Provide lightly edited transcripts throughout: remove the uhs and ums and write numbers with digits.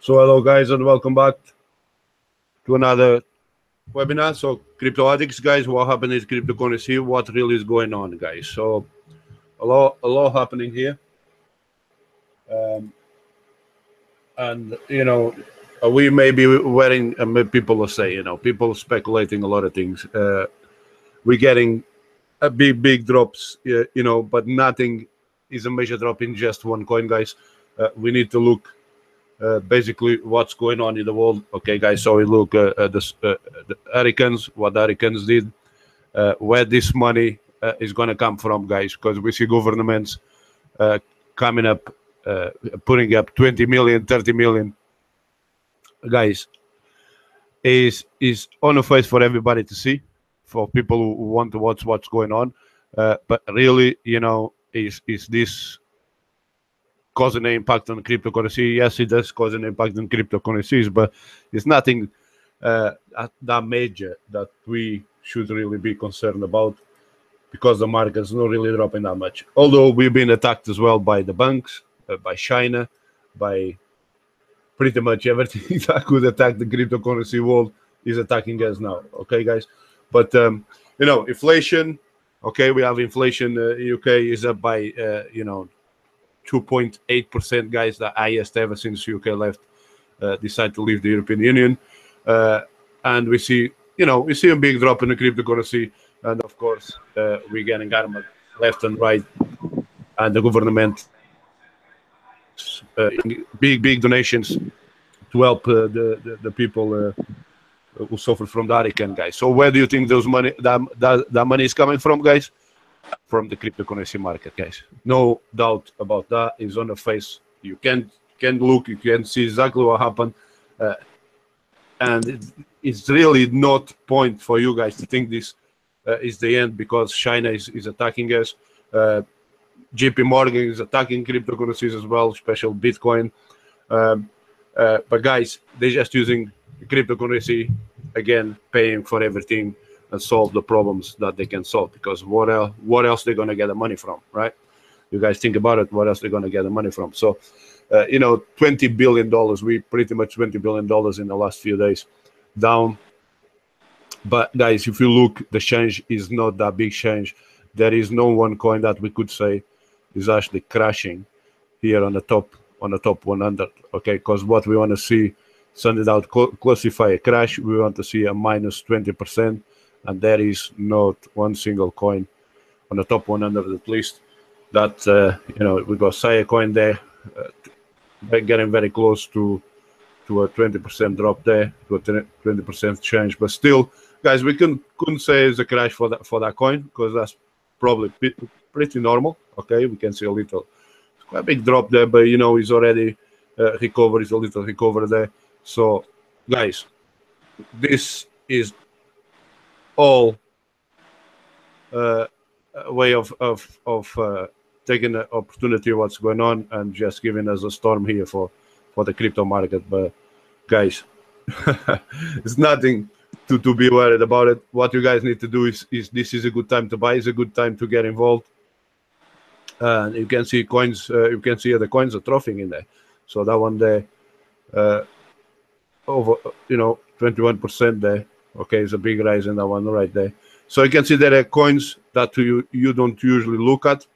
So hello guys and welcome back to another webinar. So crypto addicts guys, what happened is cryptocurrency, what really is going on guys. So a lot happening here. And we may be wearing people will say, people speculating a lot of things. We're getting a big drops, but nothing is a major drop in just one coin, guys. We need to look basically what's going on in the world. Okay, guys, so we look at the Americans, what the Americans did, where this money is going to come from, guys, because we see governments coming up, putting up 20 million, 30 million. Guys, is on the face for everybody to see, for people who want to watch what's going on. But really, is this causing an impact on cryptocurrency? Yes, it does cause an impact on cryptocurrencies, but it's nothing that major that we should really be concerned about, because the market's not really dropping that much. Although we've been attacked as well by the banks, by China, by pretty much everything that could attack the cryptocurrency world is attacking us now. Okay, guys? But, inflation, okay, we have inflation. UK is up by, 2.8%, guys, the highest ever since UK left, decided to leave the European Union. And we see a big drop in the cryptocurrency. And of course, we're getting armored left and right. And the government, big donations to help the people who suffer from the hurricane, guys. So where do you think that money is coming from, guys? From the cryptocurrency market, guys. No doubt about that. Is on the face. You can look, you can see exactly what happened, and it's really not point for you guys to think this is the end, because China is attacking us. JP Morgan is attacking cryptocurrencies as well, especially Bitcoin. But guys, they're just using cryptocurrency again, paying for everything, and solve the problems that they can solve, because what else they're going to get the money from, right? You guys think about it, what else they're going to get the money from? So $20 billion, we pretty much $20 billion in the last few days down. But guys, if you look, the change is not that big change. There is no one coin that we could say is actually crashing here on the top 100, okay? Because what we want to see, send it out, classify a crash, we want to see a minus 20%. And there is not one single coin on the top 100 at least that, we got Saya coin there, getting very close to a 20% drop there, to a 20% change. But still, guys, we couldn't say it's a crash for that coin, because that's probably pretty normal. Okay, we can see it's quite a big drop there, but it's already recovered. It's a little recovered there. So, guys, this is all a way of taking the opportunity of what's going on and just giving us a storm here for the crypto market. But guys, it's nothing to be worried about it. What you guys need to do is this is a good time to buy. It's a good time to get involved. And you can see coins. You can see the coins are troughing in there. So that one there, over 21% there. Okay, it's a big rise in that one right there. So you can see there are coins that you don't usually look at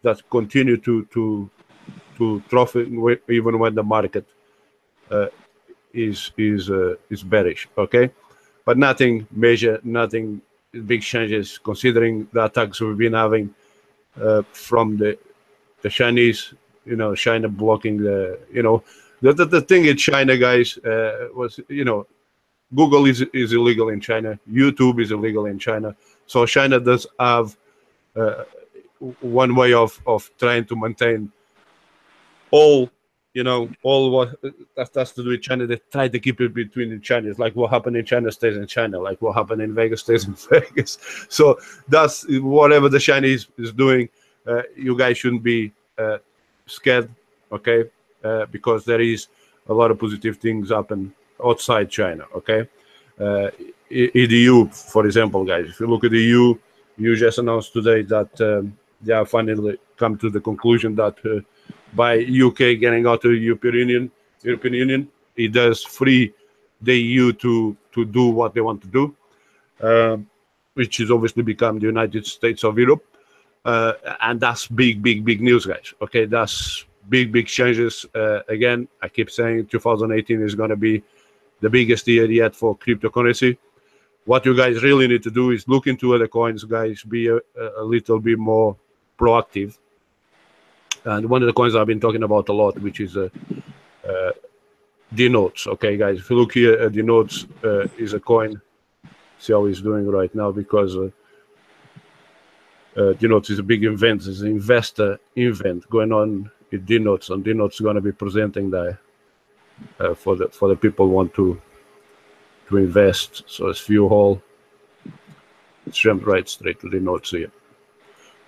that continue to trough even when the market is bearish. Okay, but nothing major, nothing big changes considering the attacks we've been having from the Chinese. China blocking the thing in China, guys, was Google is illegal in China. YouTube is illegal in China. So China does have one way of trying to maintain all what that's to do with China. They try to keep it between the China. It's like what happened in China stays in China. Like what happened in Vegas stays in Vegas. So that's whatever the Chinese is doing. You guys shouldn't be scared, okay? Because there is a lot of positive things happen outside China, okay? In the EU, for example, guys, if you look at the EU just announced today that they have finally come to the conclusion that by UK getting out of the European Union, it does free the EU to do what they want to do, which is obviously become the United States of Europe. And that's big news, guys. Okay, that's big changes. Again, I keep saying 2018 is going to be the biggest year yet for cryptocurrency. What you guys really need to do is look into other coins, guys. Be a little bit more proactive. And one of the coins I've been talking about a lot, which is Denotes. Okay, guys, if you look here at Denotes, is a coin. See how he's doing right now, because Denotes is a big event. It's an investor event going on at Denotes, and Denotes is going to be presenting there for the people who want to invest. So it's view all. Let's jump right straight to Denotes here.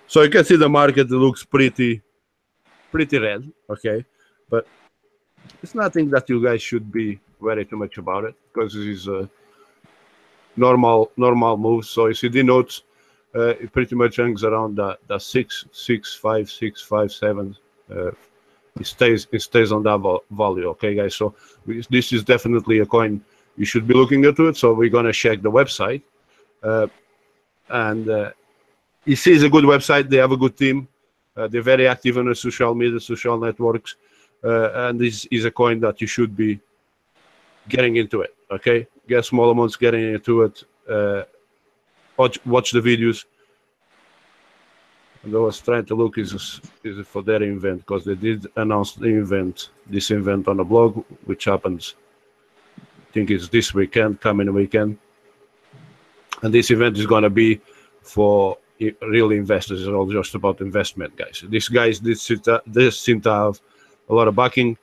So you can see the market looks pretty red, okay, but it's nothing that you guys should be worried too much about it, because this is a normal move. So you see Denotes, it pretty much hangs around the 6.5, 6.57. It stays on that value, okay, guys. So this is definitely a coin you should be looking into it. So we're gonna check the website, and it is a good website. They have a good team. They're very active on the social media, social networks, and this is a coin that you should be getting into it. Okay, get small amounts, getting into it. Watch the videos. And I was trying to look is it for their event, because they did announce this event on the blog, which happens, I think it's this weekend, coming weekend. And this event is going to be for real investors. It's all just about investment, guys. These guys seem to have a lot of backing,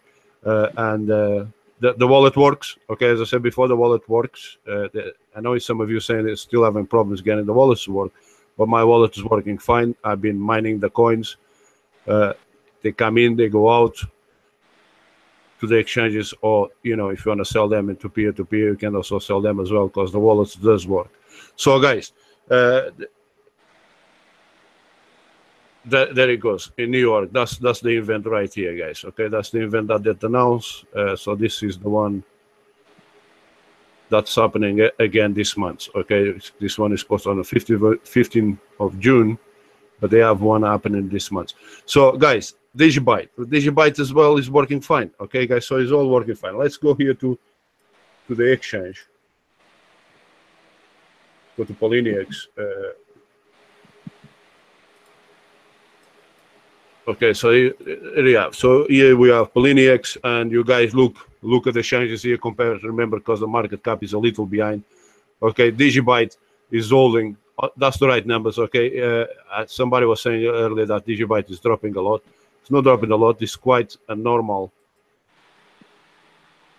and the wallet works. Okay, as I said before, the wallet works. I know some of you saying they're still having problems getting the wallets to work, but my wallet is working fine. I've been mining the coins. They come in, they go out to the exchanges, or if you want to sell them into peer-to-peer, you can also sell them as well, because the wallet does work. So, guys, there it goes in New York. That's the event right here, guys. Okay, that's the event that they announced. So this is the one that's happening again this month. Okay, this one is posted on the 15th of June, but they have one happening this month. So, guys, Digibyte as well is working fine. Okay, guys, so it's all working fine. Let's go here to the exchange. Go to Poloniex. Okay, so here we have. So here we have Poloniex, and you guys look at the changes here compared. Remember, because the market cap is a little behind. Okay, Digibyte is holding. That's the right numbers. Okay, somebody was saying earlier that Digibyte is dropping a lot. It's not dropping a lot. It's quite a normal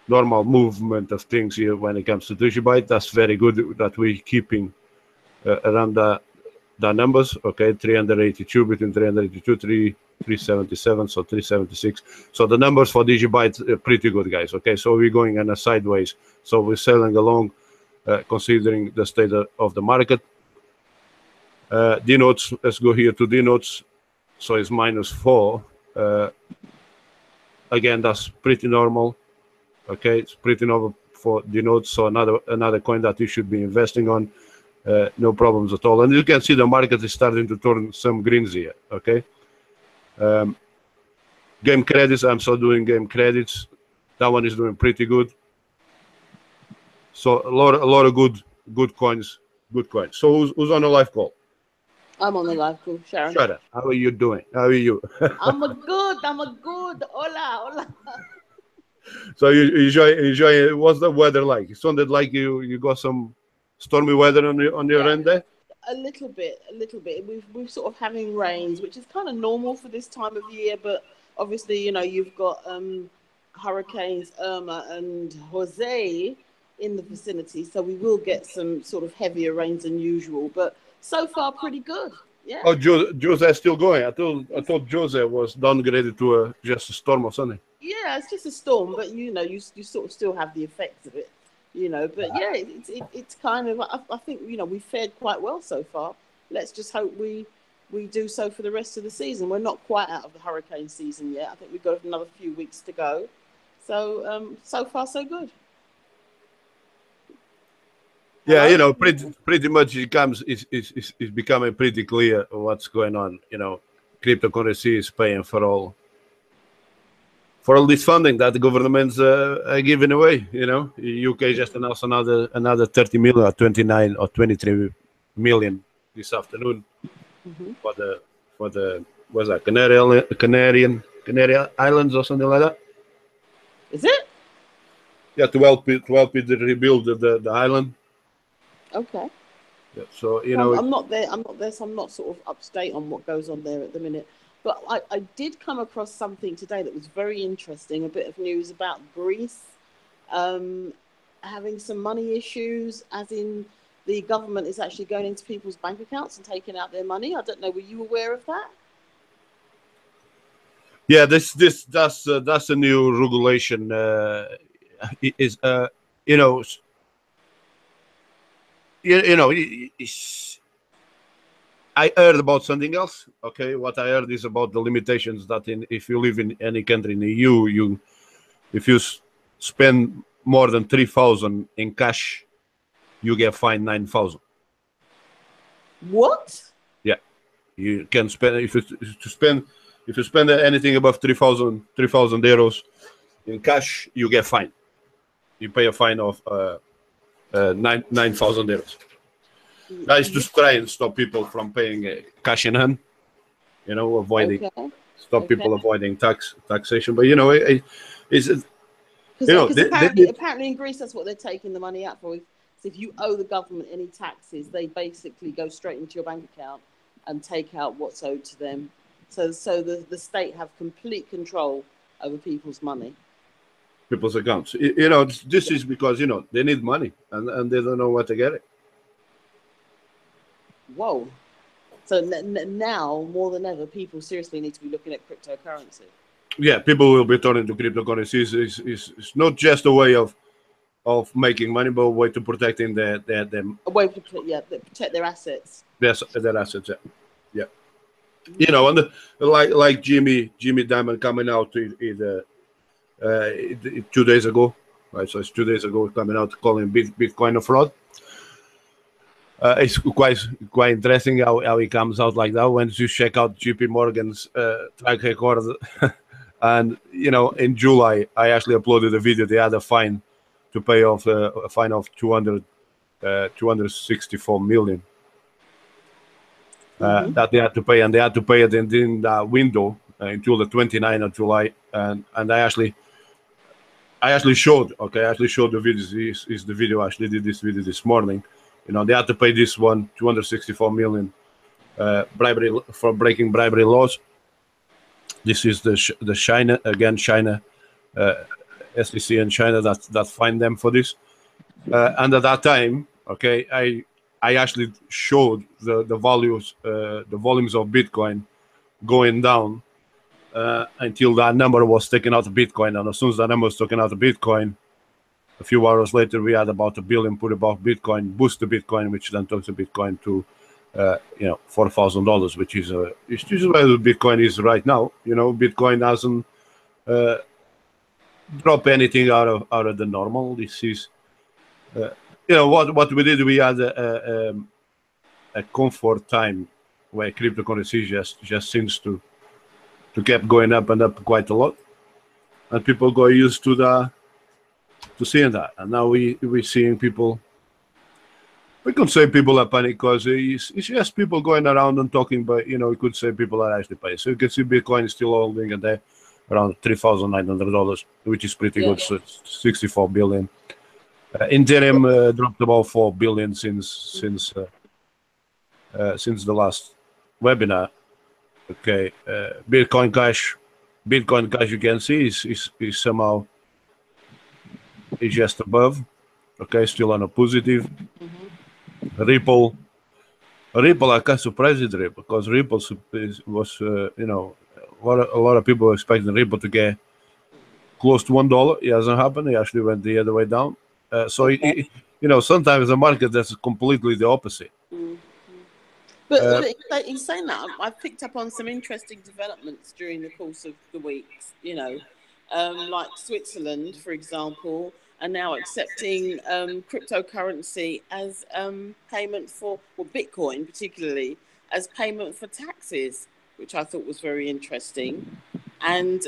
movement of things here when it comes to Digibyte. That's very good that we're keeping around the numbers. Okay, 382, between 382, 377, so 376. So the numbers for Digibyte are pretty good, guys. Okay, so we're going in a sideways. So we're selling along, considering the state of the market. Denotes, let's go here to Denotes. So it's -4. Again, that's pretty normal. Okay, it's pretty normal for Denotes. So another coin that you should be investing on. No problems at all. And you can see the market is starting to turn some greens here. Okay. Game credits, I'm still doing game credits. That one is doing pretty good. So a lot of good coins. So who's on the live call? I'm on the live call, Sharon. Sharon, how are you doing? How are you? I'm a good. Hola. So you enjoy. What's the weather like? It sounded like you got some stormy weather on your end there. A little bit. We're sort of having rains, which is kind of normal for this time of year. But obviously, you've got hurricanes Irma and Jose in the vicinity, so we will get some sort of heavier rains than usual. But so far, pretty good. Yeah. Oh, Jose's still going. I thought Jose was downgraded to just a storm or something. Yeah, it's just a storm, but you sort of still have the effects of it. But yeah, it's kind of. I think we fared quite well so far. Let's just hope we do so for the rest of the season. We're not quite out of the hurricane season yet. I think we've got another few weeks to go. So so far so good. Yeah, Hello? you know, pretty much it comes it's becoming pretty clear what's going on. You know, cryptocurrency is paying for all this funding that the governments are giving away. You know, UK just announced another 30 million or 29 or 23 million this afternoon Hmm. for the what's that Canary Islands or something like that. Is it? Yeah, to help it to rebuild the island. Okay. Yeah, so you So know, I'm not there. I'm not there. So I'm not sort of up to date on what goes on there at the minute. But I did come across something today that was very interesting. A bit of news about Greece um, having some money issues, as in the government is actually going into people's bank accounts and taking out their money. I don't know. Were you aware of that? yeah, that's a new regulation. Is you know you know I heard about something else. Okay, what I heard is about the limitations that if you live in any country in the EU, if you spend more than 3,000 in cash, you get fined 9,000. What? Yeah, you can spend if you spend anything above 3,000 euros in cash, you get fined. You pay a fine of 9,000 euros. That is to try and stop people from paying cash in hand. You know, avoiding Okay. stop Okay. people avoiding taxation. But you know, it's you know Because apparently in Greece that's what they're taking the money out for. So if you owe the government any taxes, they basically go straight into your bank account and take out what's owed to them. So the state have complete control over people's money. people's accounts. You know, this is because you know they need money and they don't know where to get it. Whoa. So now more than ever, people seriously need to be looking at cryptocurrency. Yeah, people will be turning to cryptocurrencies. It's not just a way of making money, but a way to protecting A way to protect their assets. their assets. Yeah. Yeah. You know, and like Jimmy Diamond coming out in 2 days ago, right? So it's 2 days ago coming out calling Bitcoin a fraud. It's quite interesting how he comes out like that. When you check out JP Morgan's track record, and you know, in July I actually uploaded a video. They had a fine to pay off a fine of 264 million Hmm. that they had to pay, and they had to pay it in that window until the 29th of July. And I actually showed, okay, I actually showed the videos. Is the video I actually did this video this morning. You know, they had to pay this one 264 million bribery for breaking bribery laws. This is the China again, China SEC and China that fined them for this. And at that time, okay, I actually showed the values, the volumes of Bitcoin going down until that number was taken out of Bitcoin. And as soon as that number was taken out of Bitcoin, a few hours later, we had about $1 billion put above Bitcoin, boost the Bitcoin, which then took the Bitcoin to, $4,000, which is it's just where the Bitcoin is right now. You know, Bitcoin hasn't dropped anything out of the normal. This is, you know, what we did. We had a comfort time where cryptocurrency just seems to keep going up and up quite a lot, and people got used to seeing that. And now we're seeing people. We could say people are panic because it's just people going around and talking, but you know, we could say people are actually panic. So you can see Bitcoin is still holding at there around $3,900, which is pretty Yeah. good. So it's 64 billion. Ethereum dropped about 4 billion since the last webinar. Okay, Bitcoin Cash, you can see is somehow is just above. Okay, still on a positive. Ripple, I can't surprise it Ripple because Ripple was you know a lot of people were expecting Ripple to get close to $1. It hasn't happened. It actually went the other way down. So Okay. you know sometimes the market that's completely the opposite. Mm. But Uh, in saying that, I've picked up on some interesting developments during the course of the weeks. You know, like Switzerland, for example, are now accepting cryptocurrency as payment for, or Bitcoin particularly, as payment for taxes, which I thought was very interesting. And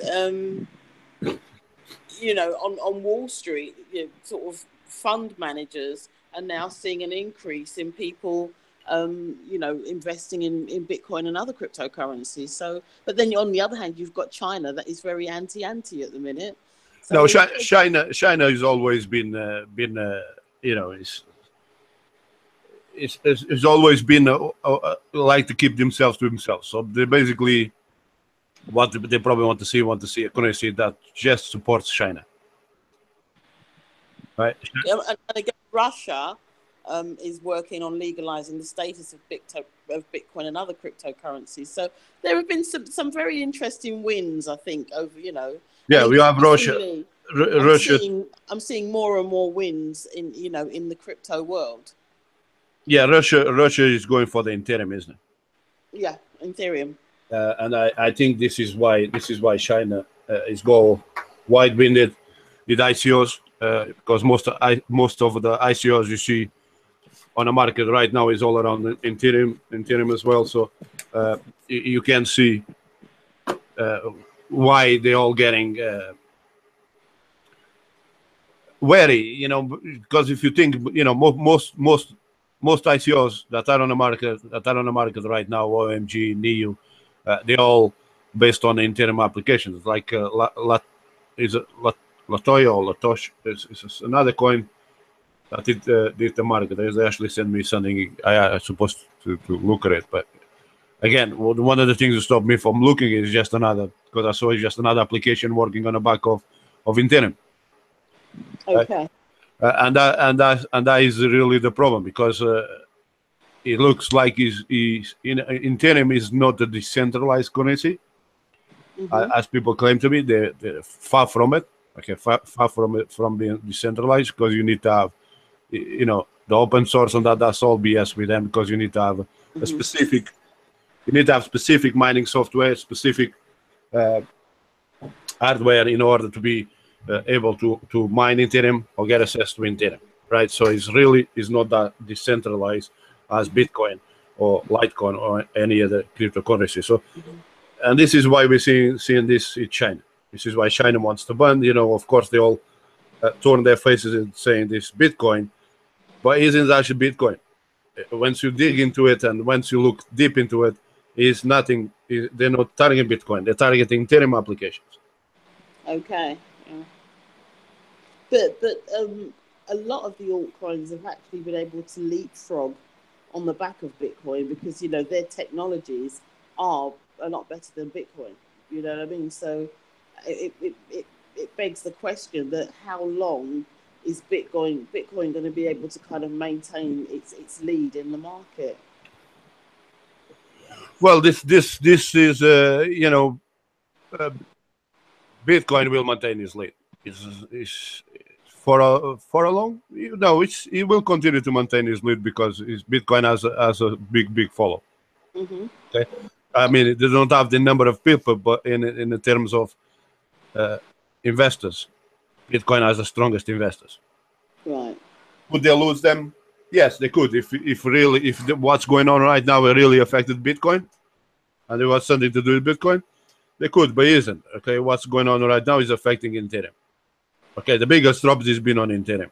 you know, on Wall Street, you know, sort of fund managers are now seeing an increase in people, you know, investing in Bitcoin and other cryptocurrencies. So, but then on the other hand, you've got China that is very anti at the minute. So No, China has always been you know, it's always been like to keep themselves to themselves. So they basically what they probably want to see a currency that just supports China, right? yeah, and again, Russia is working on legalizing the status of Bitcoin and other cryptocurrencies. So there have been some very interesting wins, I think, over, you know. Yeah, we have Russia. I'm seeing more and more wins in, you know, in the crypto world. Yeah, Russia is going for the Ethereum, isn't it? Yeah, Ethereum. And I think this is why China is go wide-winded with ICOs, because most of the ICOs you see on the market right now is all around Ethereum as well. So you can see why they're all getting wary, you know, because if you think, you know, most ICOs that are on the market right now, OMG, NEO, they're all based on Ethereum applications, like Latoya or Latosh. It's another coin that did the market. They actually sent me something. I supposed to look at it, but again, one of the things that stopped me from looking is just another, because I saw it's just another application working on the back of Ethereum. Okay. And that is really the problem, because it looks like Ethereum is not a decentralized currency, as people claim to be. They're far from it. Okay, far from being decentralized, because you need to have, you know, the open source, and that's all BS with them, because you need to have a specific, specific mining software, specific hardware in order to be able to mine Ethereum or get access to Ethereum, right? So it's not that decentralized as Bitcoin or Litecoin or any other cryptocurrency. So, and this is why we're seeing this in China. This is why China wants to ban. You know, of course, they all turn their faces and saying this Bitcoin, but it isn't actually Bitcoin. Once you dig into it and once you look deep into it, it's nothing. They're not targeting Bitcoin. They're targeting Ethereum applications. Okay. Yeah. But a lot of the altcoins have actually been able to leapfrog on the back of Bitcoin, because, you know, their technologies are a lot better than Bitcoin. You know what I mean? So it begs the question that how long is Bitcoin going to be able to kind of maintain its lead in the market? Well, this is you know, Bitcoin will maintain its lead. It's for a long, you know, it will continue to maintain its lead, because Bitcoin has a big follow. Okay, I mean, they don't have the number of people, but in the terms of investors, Bitcoin has the strongest investors. Right. Could they lose them? Yes, they could. If what's going on right now really affected Bitcoin, and it was something to do with Bitcoin, they could, but it isn't. Okay, what's going on right now is affecting Ethereum. Okay, the biggest drop has been on Ethereum.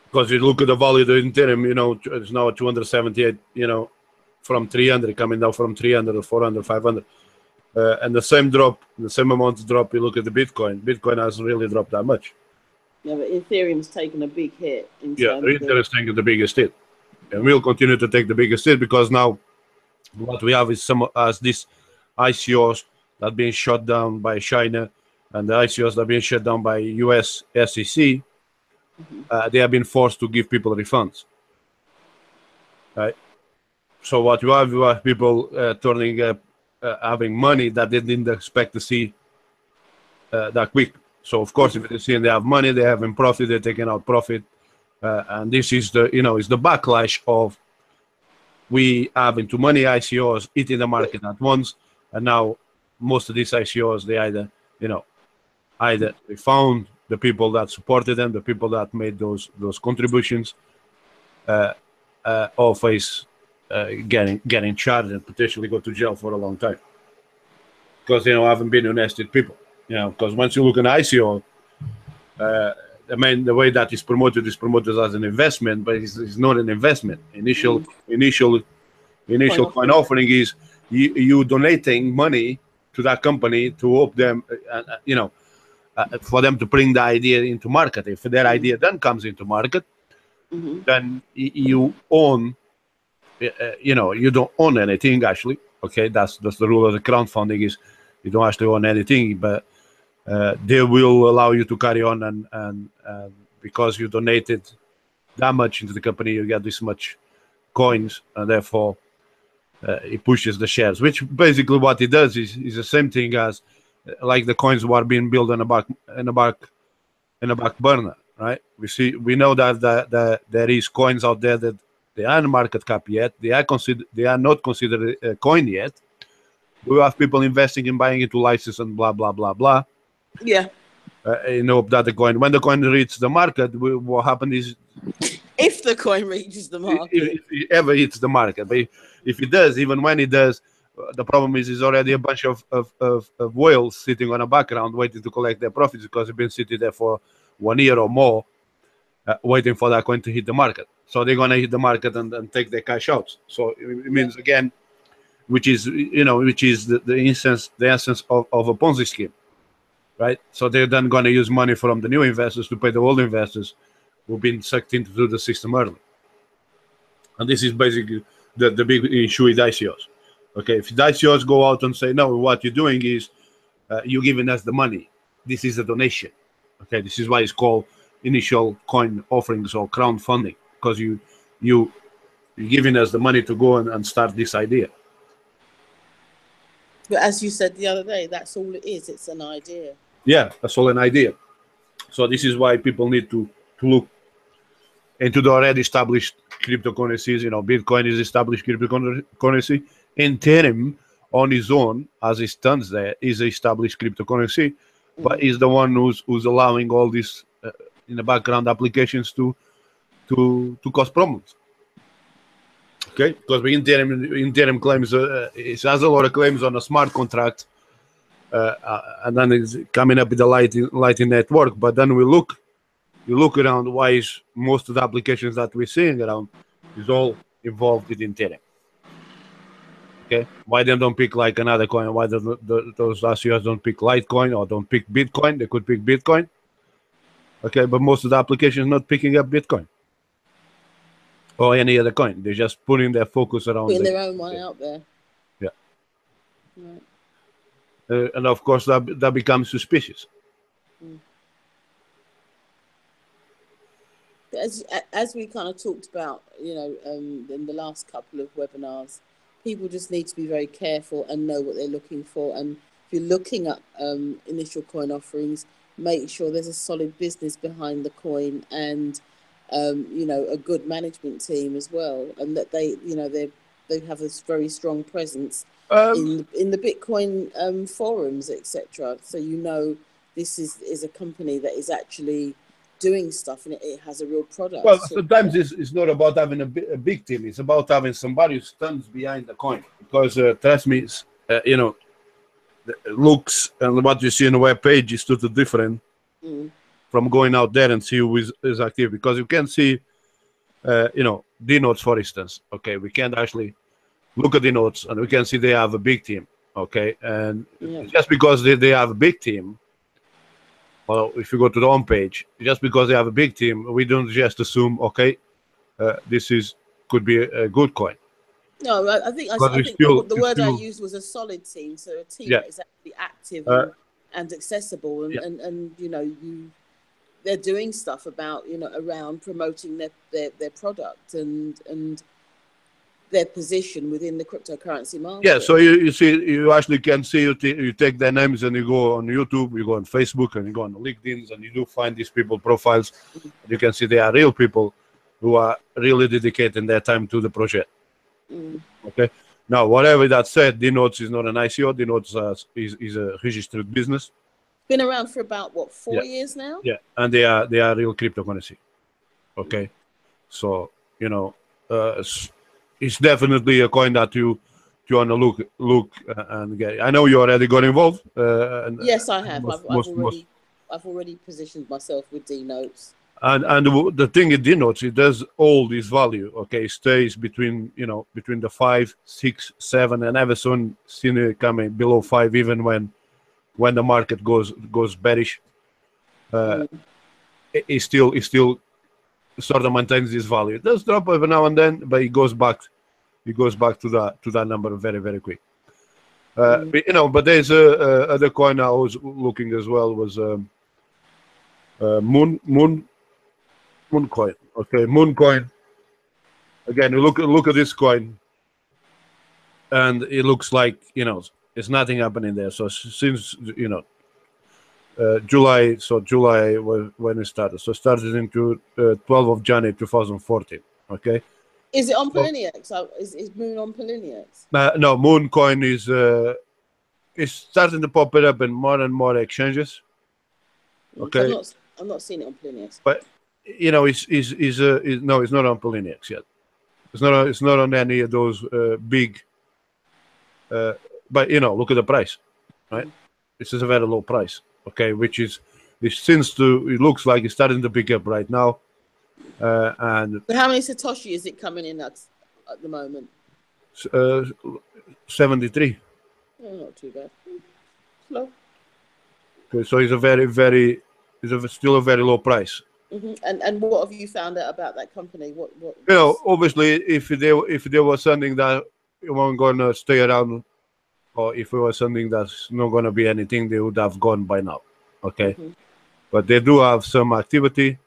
Because you look at the value of Ethereum, you know, it's now at 278, you know, from 300, coming down from 300 to 400, 500. And the same drop, the same amount of drop, you look at the Bitcoin. Bitcoin hasn't really dropped that much. Yeah, but Ethereum's taken a big hit. Ethereum is taking the biggest hit. And we'll continue to take the biggest hit, because now what we have is these ICOs that are being shut down by China, and the ICOs that are being shut down by US SEC. They have been forced to give people refunds. Right? So what you have people turning having money that they didn't expect to see that quick. So of course, if they're seeing they have money, they're having profit, they're taking out profit, and this is the, you know, is the backlash of we have into many ICOs hitting the market at once, and now most of these ICOs, they either, either they found the people that supported them, the people that made those contributions, or face getting charged and potentially go to jail for a long time because haven't been honest with people. Because once you look at ICO, the way that is promoted as an investment, but it's not an investment. Initial coin offering is you donating money to that company to help them, for them to bring the idea into market. If their idea then comes into market, then you own, you don't own anything actually. Okay, that's the rule of the crowdfunding is you don't actually own anything, but they will allow you to carry on and because you donated that much into the company, you get this much coins, and therefore it pushes the shares. Which basically what it does is the same thing as like the coins were being built in a back burner, right? We know that there is coins out there that they are in market cap yet. They are not considered a coin yet. We have people investing in buying into license and blah blah blah blah. Yeah. That when the coin reaches the market, what happens is if the coin reaches the market, if it ever hits the market, but if it does, even when it does, the problem is already a bunch of whales sitting on a background waiting to collect their profits because they've been sitting there for 1 year or more, waiting for that coin to hit the market. So they're gonna hit the market and take their cash out. So it means again, which is the essence of a Ponzi scheme. Right, so they're then going to use money from the new investors to pay the old investors who've been sucked into the system early. And this is basically the big issue with ICOs. Okay, if the ICOs go out and say, no, what you're doing is you're giving us the money. This is a donation. Okay, this is why it's called initial coin offerings or crowdfunding, because you're giving us the money to go and start this idea. But as you said the other day, that's all it is. It's an idea. Yeah, that's all an idea. So this is why people need to look into the already established cryptocurrencies. Bitcoin is established cryptocurrency. Ethereum on its own, as it stands there, is established cryptocurrency, but is the one who's allowing all these in the background applications to cause problems. Okay, because Ethereum claims it has a lot of claims on a smart contract. And then it's coming up with the Lightning Network. But then you look around, why is most of the applications that we're seeing around is all involved with Ethereum. Okay, why they don't pick like another coin? Why those ICOs don't pick Litecoin or don't pick Bitcoin? They could pick Bitcoin. Okay, but most of the applications not picking up Bitcoin or any other coin. They're just putting their focus around their own one out there. Yeah. Right. And of course, that becomes suspicious. As we kind of talked about, in the last couple of webinars, people just need to be very careful and know what they're looking for. And if you're looking at initial coin offerings, make sure there's a solid business behind the coin and a good management team as well, and that they have a very strong presence in the Bitcoin forums, etc. So this is a company that is actually doing stuff and it has a real product. Well, sometimes it's not about having a big team. It's about having somebody who stands behind the coin. Because trust me, the looks and what you see on the web page is totally different from going out there and see who is active. Because you can see, D-Notes, for instance. Okay, we can't actually look at the notes and we can see they have a big team. Okay, and just because they have a big team, well, if you go to the home page, just because they have a big team, we don't just assume, okay, this could be a good coin. No, I think the word I used was a solid team, so a team that is actually active and accessible, and they're doing stuff about around promoting their product and their position within the cryptocurrency market. Yeah, so you actually can see you take their names and you go on YouTube, you go on Facebook, and you go on LinkedIn, and you do find these people profiles. You can see they are real people who are really dedicating their time to the project. Mm. Okay. Now, whatever that said, Denotes is not an ICO. Denotes is a registered business. Been around for about what, Yeah, 4 years now? yeah, and they are real cryptocurrency. Okay, so you know, it's definitely a coin that you want to look and get. I know you already got involved. And Yes, I have. most I've already positioned myself with D notes. and the thing it denotes, it does hold this value. Okay, it stays between between the 5, 6, 7, and ever soon seen it coming below 5, even when the market goes bearish. Mm. It still sort of maintains this value. It does drop every now and then, but it goes back. It goes back to that number very very quick. Mm. But there's a other coin I was looking as well was Moon coin. Okay, Moon coin. Again, you look at this coin, and it looks like there's nothing happening there. So since July, so July was when it started. So it started into 12th of January 2014. Okay. Is it on So, Poloniex? Is Moon on Poloniex? no, Moon coin is starting to pop it up in more and more exchanges. Okay, I'm not seeing it on Poloniex. but no, it's not on Poloniex yet. It's not on any of those big. But look at the price, right? This is a very low price. Okay, which is it looks like it's starting to pick up right now, and So how many Satoshi is it coming in at the moment? 73. Oh, not too bad. Slow. Okay, so it's a still a very low price. And what have you found out about that company? What Obviously, if there was something that wasn't gonna stay around, or if it was something that's not gonna be anything, they would have gone by now. Okay, but they do have some activity.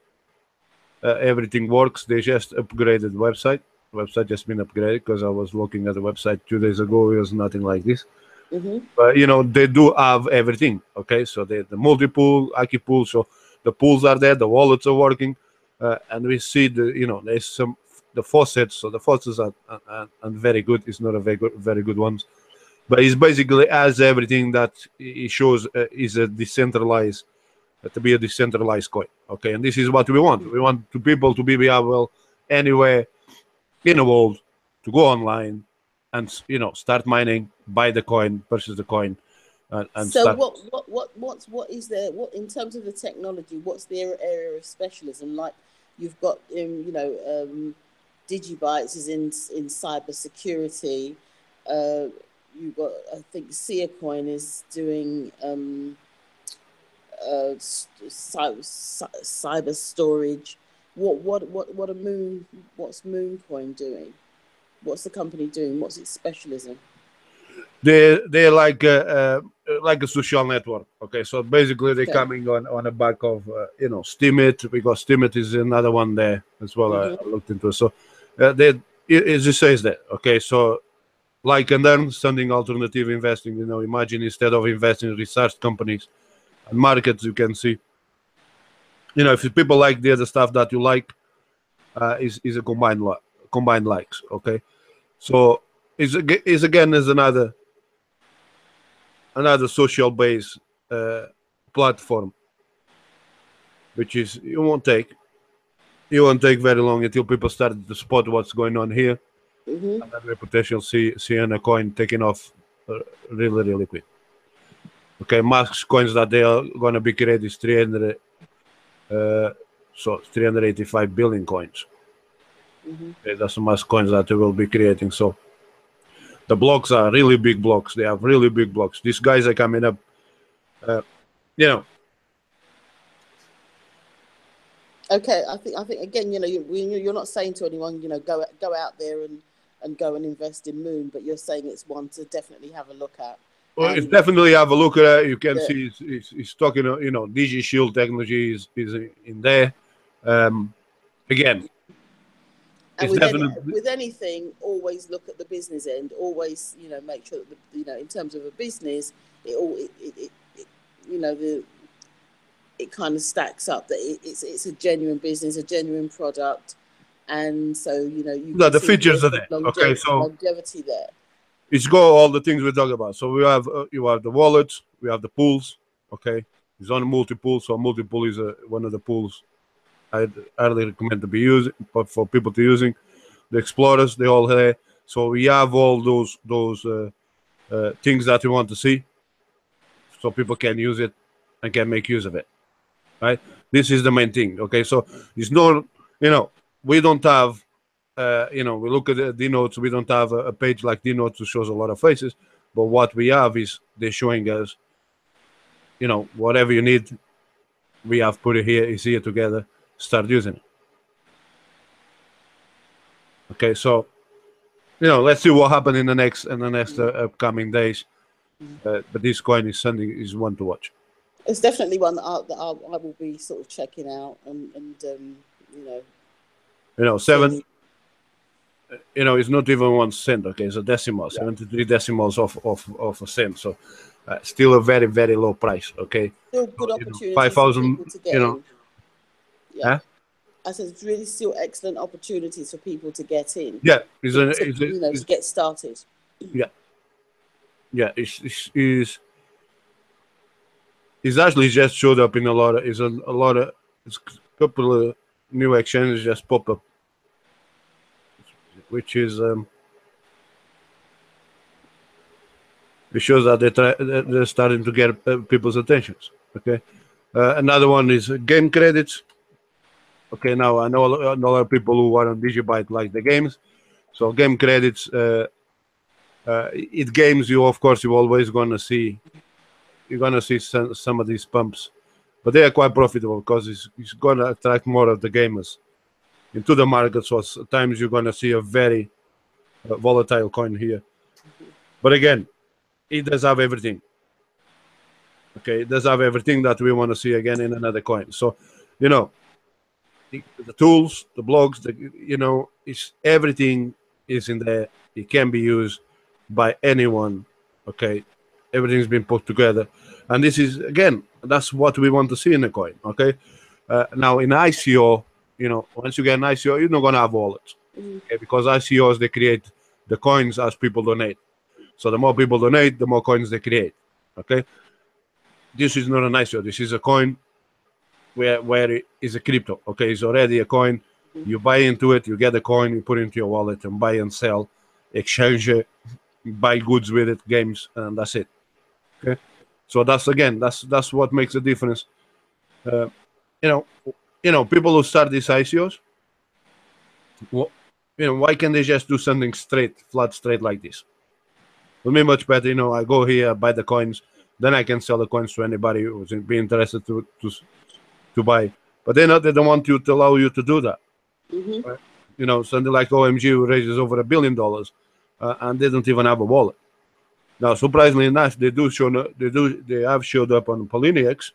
Everything works. They just upgraded the website. The website just been upgraded because I was looking at the website 2 days ago. It was nothing like this. But they do have everything. Okay, so the multi-pool, Aki pool. So the pools are there. The wallets are working, and we see there's the faucets. So the faucets are very good. It's not a very good ones, but it's basically as everything that it shows is a decentralized to be a decentralized coin. Okay, and this is what we want. We want people to be able anywhere in the world to go online and start mining, buy the coin, purchase the coin, and So start. what is there? What in terms of the technology? What's their area of specialism? Like you've got Digibytes is in cyber security. You've got I think Seacoin is doing cyber storage. What's Mooncoin doing? What's the company doing? What's its specialism? They're like a social network. Okay, so basically they're coming on the back of Steemit, because Steemit is another one there as well. I looked into. So they as it says that. Okay, so like and then something alternative investing. Imagine instead of investing in research companies and markets, you can see. If people like the other stuff that you like, is a combined likes. Okay, so is again is another social base platform, which is you won't take very long until people start to spot what's going on here, and then we potentially see a coin taking off really really quick. Okay, max coins that they are going to be created is 385 billion coins. Okay, that's the mass coins that they will be creating. So the blocks are really big blocks. They have really big blocks. These guys are coming up. Okay, I think again, you're not saying to anyone, go out there and go and invest in Moon, but you're saying it's one to definitely have a look at. Well, it's definitely have a look at it. You can see it's talking. Digi Shield technology is in there. Again, and with anything, always look at the business end. Always, make sure that in terms of a business, it kind of stacks up that it's a genuine business, a genuine product, and so you No, can the see features are the there. Okay, so longevity there. it's got all the things we talk about. So we have you have the wallets, we have the pools. Okay, it's on a multi-pool, so multi-pool is one of the pools I'd highly recommend to be using, but for people to using the explorers, they all there. So we have all those things that we want to see, so people can use it and can make use of it. Right? This is the main thing. Okay, so it's not, we don't have, we look at the denotes. We don't have a page like denotes that shows a lot of faces, but what we have is they're showing us, whatever you need, we have put it here. Is here together. Start using it. Okay, so let's see what happens in the next upcoming days. But this coin is something is one to watch. It's definitely one that I will be sort of checking out and seven. It's not even 1 cent. Okay, it's a decimal, 73 decimals of a cent. So still a very very low price. Okay, still good opportunities 5,000. For people to get in. Huh? I said it's really still excellent opportunities for people to get in. Yeah, to get started. Yeah, it's actually just showed up in a lot of. It's a couple of new exchanges just pop up, which is it shows that they're starting to get people's attentions. Okay, another one is game credits. Okay, now I know a lot of people who are on Digibyte like the games, so game credits. It games you, of course, you're always gonna see. You're gonna see some of these pumps, but they are quite profitable because it's gonna attract more of the gamers into the market. So at times you're gonna see a very volatile coin here, but again, it does have everything. Okay, it does have everything that we want to see again in another coin. So, the tools, the blogs, it's everything is in there. It can be used by anyone. Okay, everything's been put together, and this is again that's what we want to see in a coin. Okay, now in ICO, once you get an ICO, you're not gonna have wallets, okay? Because ICOs they create the coins as people donate. So the more people donate, the more coins they create. Okay, this is not an ICO. This is a coin where it is a crypto. Okay, it's already a coin. You buy into it, you get a coin, you put it into your wallet, and buy and sell, exchange it, buy goods with it, games, and that's it. Okay, so that's what makes the difference. People who start these ICOs, why can't they just do something flat straight like this? It would be much better. I go here, buy the coins, then I can sell the coins to anybody who's be interested to buy. But they don't want you to allow you to do that. Right? Something like OMG who raises over $1 billion, and they don't even have a wallet. Now, surprisingly enough, they have showed up on Poloniex,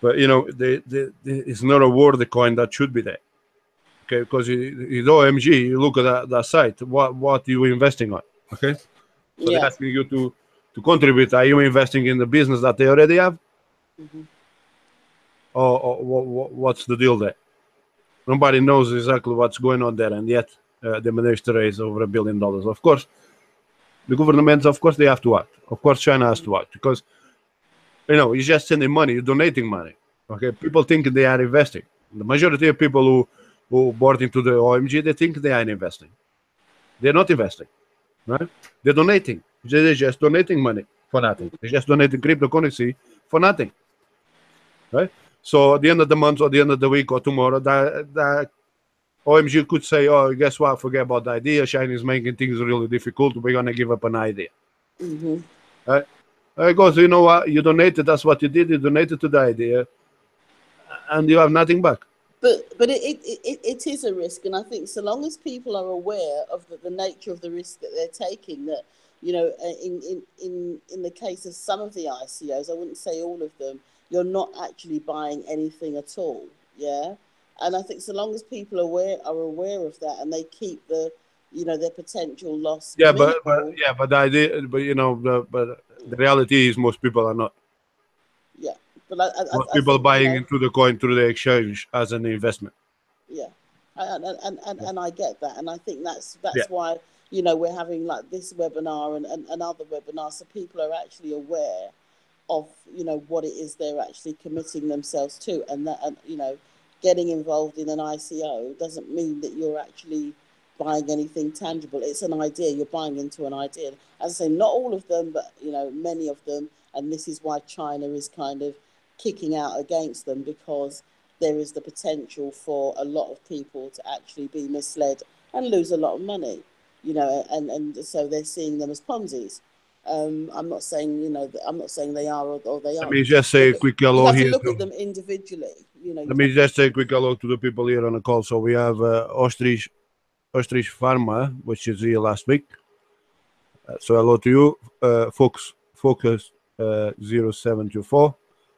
but it's not a worthy coin that should be there. Okay, because it's OMG. You look at that site. What are you investing on? Okay, so they're asking you to contribute. Are you investing in the business that they already have? Or what's the deal there? Nobody knows exactly what's going on there, and yet they managed to raise over $1 billion. Of course, the governments, of course, they have to act. Of course, China has to act because you're just sending money, you're donating money. Okay, people think they are investing. The majority of people who bought into the OMG, they think they are investing. They're not investing, right? They're donating. They're just donating money for nothing. They're just donating cryptocurrency for nothing, right? So at the end of the month or the end of the week or tomorrow, that OMG could say, oh, guess what? Forget about the idea. China is making things really difficult. We're going to give up an idea. Right? Because you know what? You donated. That's what you did. You donated to the idea. And you have nothing back. But it is a risk. And I think so long as people are aware of the nature of the risk that they're taking, that, in the case of some of the ICOs, I wouldn't say all of them, you're not actually buying anything at all. Yeah. And I think so long as people are aware of that and they keep their potential loss. Yeah, but the idea, but the reality is most people are not. Yeah, but most people buying into the coin through the exchange as an investment. Yeah, And I get that, and I think that's Yeah. why, you know, we're having like this webinar and other webinars, so people are actually aware of, you know, what it is they're actually committing themselves to, and that, and you know, getting involved in an ICO doesn't mean that you're actually buying anything tangible. It's an idea. You're buying into an idea. As I say, not all of them, but you know, many of them, and this is why China is kind of kicking out against them, because there is the potential for a lot of people to actually be misled and lose a lot of money, you know, and so they're seeing them as Ponzi's. I'm not saying, you know, I'm not saying they are or they Let aren't. me just say a quick You hello have to here look to. at them individually. You know, Let you'd me have to. just say a quick hello to the people here on the call. So we have Ostrich Pharma, which is here last week. So hello to you, Focus 0724.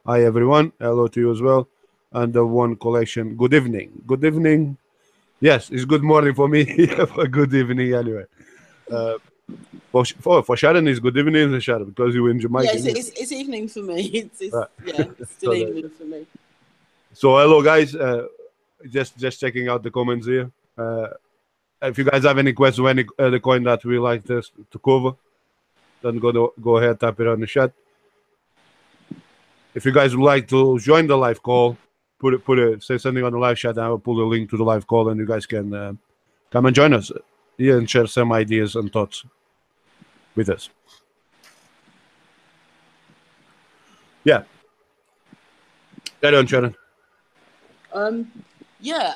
Hi everyone, hello to you as well. And the One Collection, good evening. Good evening. Yes, it's good morning for me. For good evening anyway. For Sharon, it's good evening, Sharon, because you're in Yeah, Jamaica. it's evening for me. It's Right. yeah, it's still So, evening for me. so hello guys. Just checking out the comments here. If you guys have any questions, any other coin that we like to cover, then go ahead, type it on the chat. If you guys would like to join the live call, say something on the live chat, and I will put a link to the live call, and you guys can come and join us here and share some ideas and thoughts with us. Yeah, carry on, Sharon. Yeah,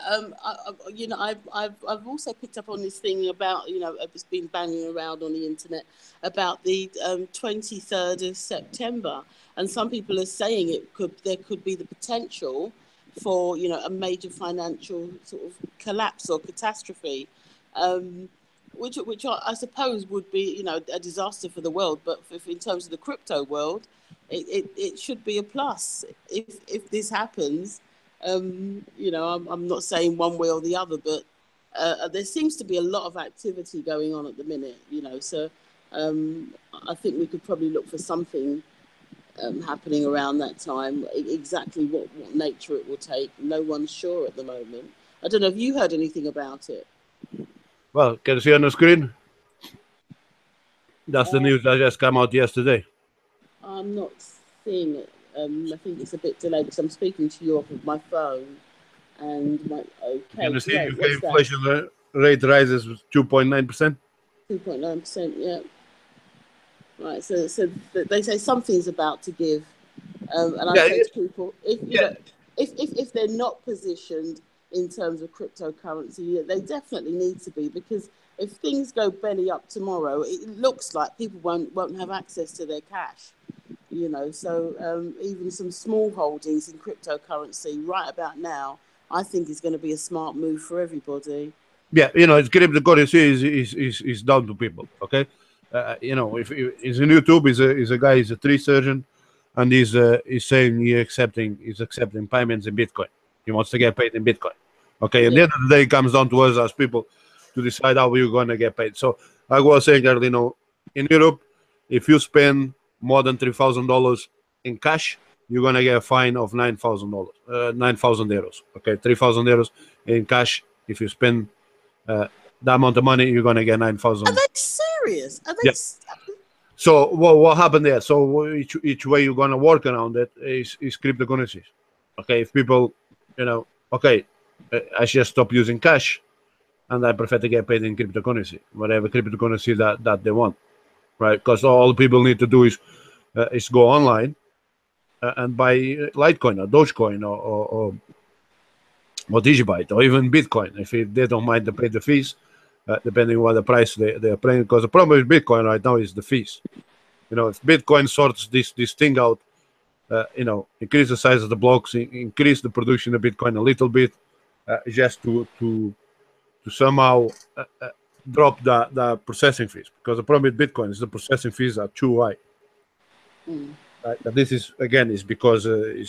you know, I've also picked up on this thing about, you know, it's been banging around on the internet about the 23rd of September, and some people are saying there could be the potential for, you know, a major financial sort of collapse or catastrophe, which I suppose would be, you know, a disaster for the world, but if in terms of the crypto world, it should be a plus if this happens. You know, I'm not saying one way or the other, but there seems to be a lot of activity going on at the minute, you know, so I think we could probably look for something happening around that time. Exactly what nature it will take, no one's sure at the moment. I don't know if you heard anything about it. Well, can you see on the screen? That's the news that just came out yesterday. I'm not seeing it. I think it's a bit delayed because I'm speaking to you off of my phone. And my, Can okay, you see great. UK What's that? inflation rate rises 2.9%? 2.9%. Yeah. Right. So they say something's about to give, and I Yeah, say to people, if you yeah, know, if they're not positioned in terms of cryptocurrency, they definitely need to be, because if things go belly up tomorrow, it looks like people won't have access to their cash. You know, so even some small holdings in cryptocurrency right about now, I think is going to be a smart move for everybody. yeah. You know, it's cryptocurrency is down to people. Okay, you know, if he's in YouTube, he's a guy, he's a tree surgeon, and he's saying he's accepting payments in Bitcoin. He wants to get paid in Bitcoin. Okay, at the Yeah. end of the day, it comes down to us as people to decide how we're going to get paid. So, like I was saying earlier, you know, in Europe, if you spend more than $3,000 in cash, you're gonna get a fine of $9,000, 9,000 euros. Okay, €3,000 in cash. If you spend that amount of money, you're gonna get Are 9,000. they serious? Are Yeah. they? So what happened there? So each way you're gonna work around it is cryptocurrencies. Okay, if people, you know, okay, I just stop using cash, and I prefer to get paid in cryptocurrency, whatever cryptocurrency that they want, right? Because all people need to do is go online and buy Litecoin or Dogecoin or Digibyte or even Bitcoin if they don't mind to pay the fees, depending on what the price they're paying. Because the problem with Bitcoin right now is the fees. You know, if Bitcoin sorts this thing out, you know, increase the size of the blocks, increase the production of Bitcoin a little bit, just to somehow drop the processing fees. Because the problem with Bitcoin is the processing fees are too high. Mm. This is again is because you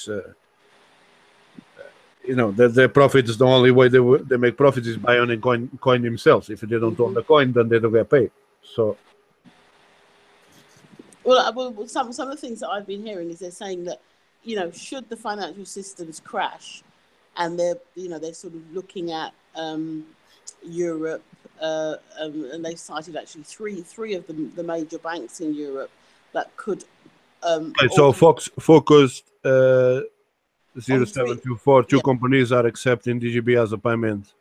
know the profit is the only way they make profits is by owning coin themselves. If they don't own Mm-hmm. the coin, then they don't get paid. So Well, some of the things that I've been hearing is they're saying that, you know, should the financial systems crash, and they're sort of looking at Europe, and they cited actually three of the major banks in Europe that could. So focused On three, 0724, two yeah, companies are accepting DGB as a payment.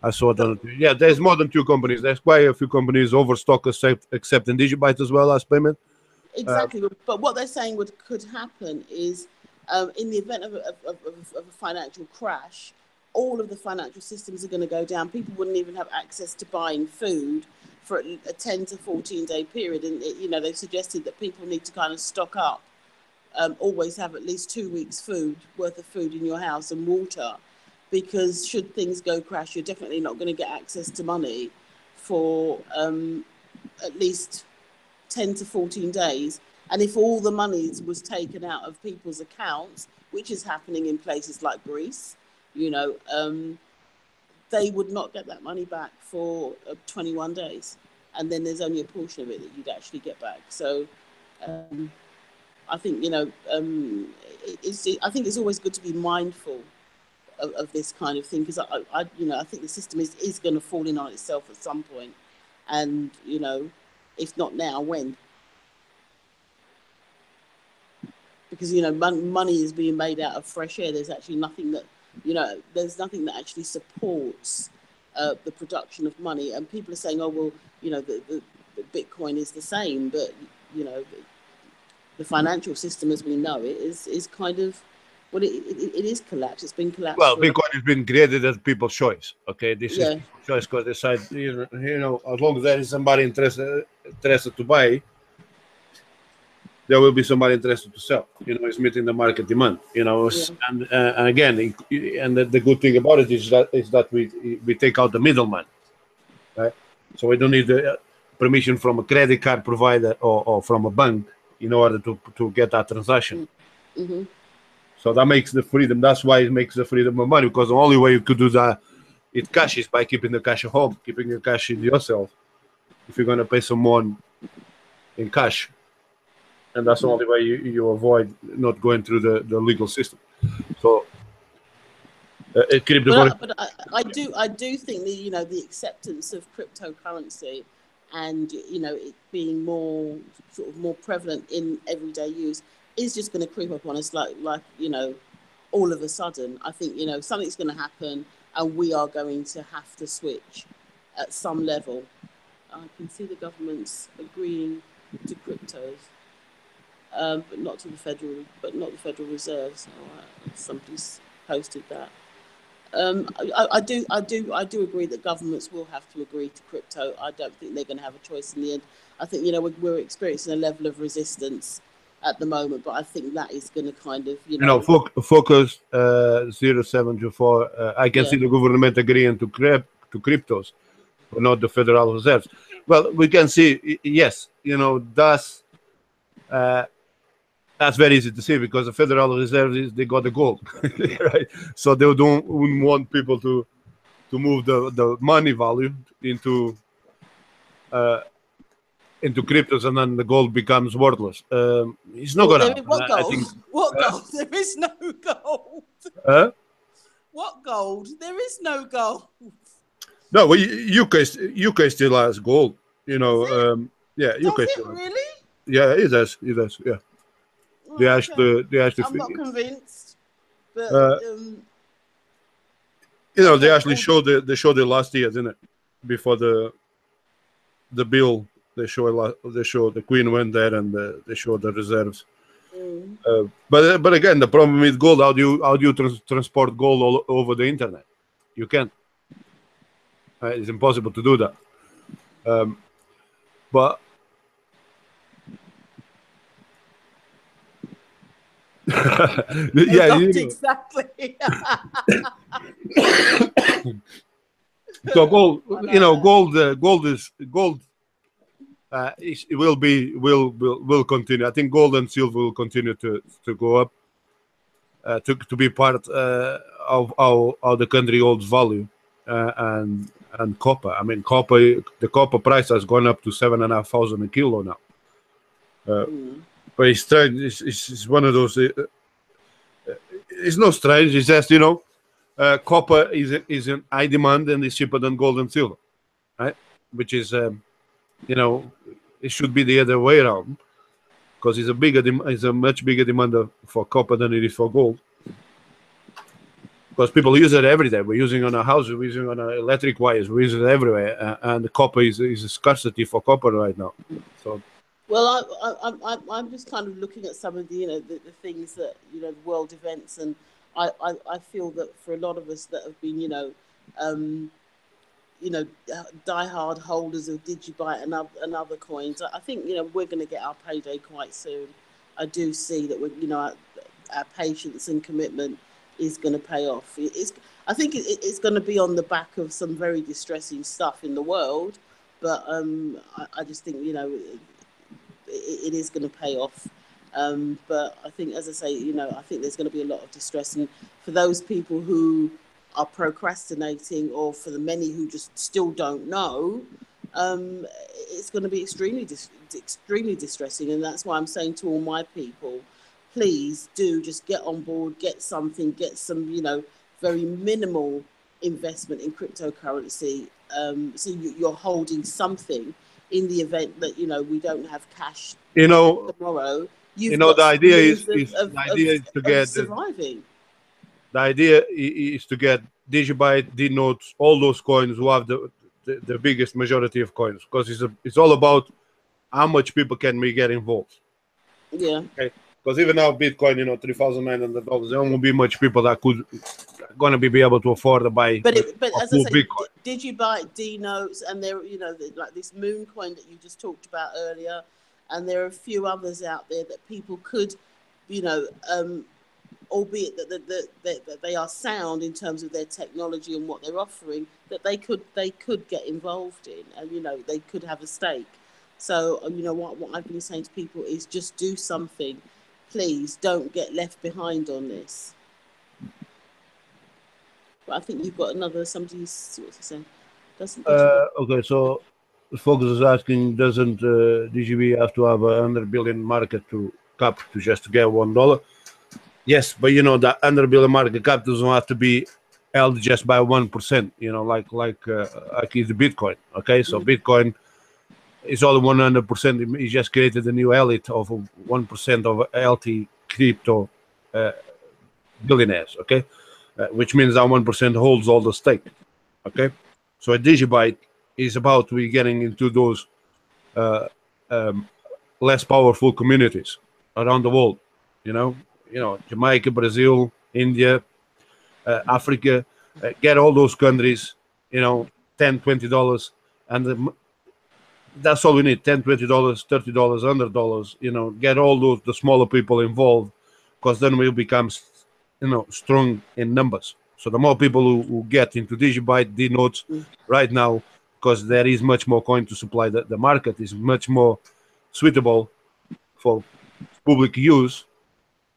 I saw that. Yeah, there's more than two companies. There's quite a few companies overstock accepting Digibyte as well as payment. exactly. But what they're saying could happen is, in the event of a financial crash, all of the financial systems are going to go down. People wouldn't even have access to buying food for a 10 to 14 day period. And, they've suggested that people need to kind of stock up, always have at least 2 weeks worth of food in your house and water, because should things go crash, you're definitely not going to get access to money for at least 10 to 14 days. And if all the money was taken out of people's accounts, which is happening in places like Greece, they would not get that money back for 21 days. And then there's only a portion of it that you'd actually get back. So I think, I think it's always good to be mindful of this kind of thing, because I think the system is going to fall in on itself at some point. And, if not now, when? Because, money is being made out of fresh air. There's actually nothing that, there's nothing that actually supports the production of money. And people are saying, oh, well, the Bitcoin is the same, but, the financial system as we know it is kind of, well, it is collapsed. It's been collapsed. Well, Bitcoin has been created as people's choice. Okay, this is people's choice, because they decide, as long as there is somebody interested to buy, there will be somebody interested to sell. It's meeting the market demand. And again, and the good thing about it is that we take out the middleman, right? So we don't need the permission from a credit card provider or from a bank in order to get that transaction. Mm-hmm. So that makes the freedom. That's why it makes the freedom of money, because the only way you could do that in cash is by keeping the cash at home, keeping the cash in yourself. If you're going to pay someone in cash, and that's the only way you avoid not going through the legal system. So, but I do think the acceptance of cryptocurrency and it being more prevalent in everyday use is just going to creep up on us like all of a sudden. I think something's going to happen, and we are going to have to switch at some level. I can see the government's agreeing to cryptos, but not the Federal Reserve. So somebody's posted that. I do agree that governments will have to agree to crypto. I don't think they're going to have a choice in the end. I think we're experiencing a level of resistance at the moment, but I think that is going to kind of focus 0724. I can see the government agreeing to cryptos, but not the Federal Reserve. Well, we can see, yes, that's very easy to see, because the Federal Reserve they got the gold, right? So they wouldn't want people to move the money value into cryptos, and then the gold becomes worthless. It's not gonna happen. What gold? What gold? There is no gold. What gold? There is no gold. No, well, UK still has gold. Yeah, UK Does still it really? Yeah, it does. It does. Yeah. Oh, They actually. I'm not convinced, but they actually showed it last year, didn't it? Before the bill, they showed the Queen went there, and they showed the reserves. But again, the problem with gold, how do you transport gold all over the internet? You can't. It's impossible to do that. But yeah, exactly. So gold, gold will continue. I think gold and silver will continue to go up, to be part of how the country holds value, and copper. I mean, the copper price has gone up to 7,500 a kilo now. But it's strange. It's one of those. It's not strange. It's just copper is in high demand and is cheaper than gold and silver, right? Which is it should be the other way around, because it's a much bigger demand for copper than it is for gold. Because people use it every day. We're using it on our houses, we're using it on our electric wires, we use it everywhere, and the copper is a scarcity for copper right now. So, well, I'm just kind of looking at some of the the things that the world events, and I feel that for a lot of us that have been diehard holders of Digibyte and other coins, I think we're going to get our payday quite soon. I do see that our patience and commitment is going to pay off. I think it's going to be on the back of some very distressing stuff in the world, but I just think it is going to pay off. But I think, as I say, I think there's going to be a lot of distress, and for those people who are procrastinating, or for the many who just still don't know, it's going to be extremely distressing. And that's why I'm saying to all my people, please do just get on board, get some very minimal investment in cryptocurrency, so you're holding something in the event that we don't have cash tomorrow. The idea is to get surviving. The idea is to get Digibyte, Dnotes, all those coins who have the biggest majority of coins, because it's all about how much people can we get involved. Yeah. Okay. Because even now Bitcoin, $3,900, there won't be much people that could gonna be able to afford to buy. But as I say, Bitcoin. Digibyte, Dnotes, and there like this Moon coin that you just talked about earlier, and there are a few others out there that people could, albeit that they are sound in terms of their technology and what they're offering, that they could get involved in, and they could have a stake. So what I've been saying to people is just do something. Please don't get left behind on this. But I think you've got somebody's what's he saying? Okay, so Focus is asking, doesn't DGB have to have a 100 billion market cap to just get $1? Yes, but the 100 billion market cap doesn't have to be held just by 1%. Like is Bitcoin. Okay, so Bitcoin is all 100%. He just created a new elite of 1% of LT crypto billionaires. Okay, which means that 1% holds all the stake. Okay, so a Digibyte is about to be getting into those less powerful communities around the world. Jamaica, Brazil, India, Africa, get all those countries, $10, $20, and that's all we need, $10, $20, $30, $100, get all the smaller people involved, because then we'll become, strong in numbers. So the more people who get into Digibyte, Dnotes right now, because there is much more coin to supply, the market is much more suitable for public use,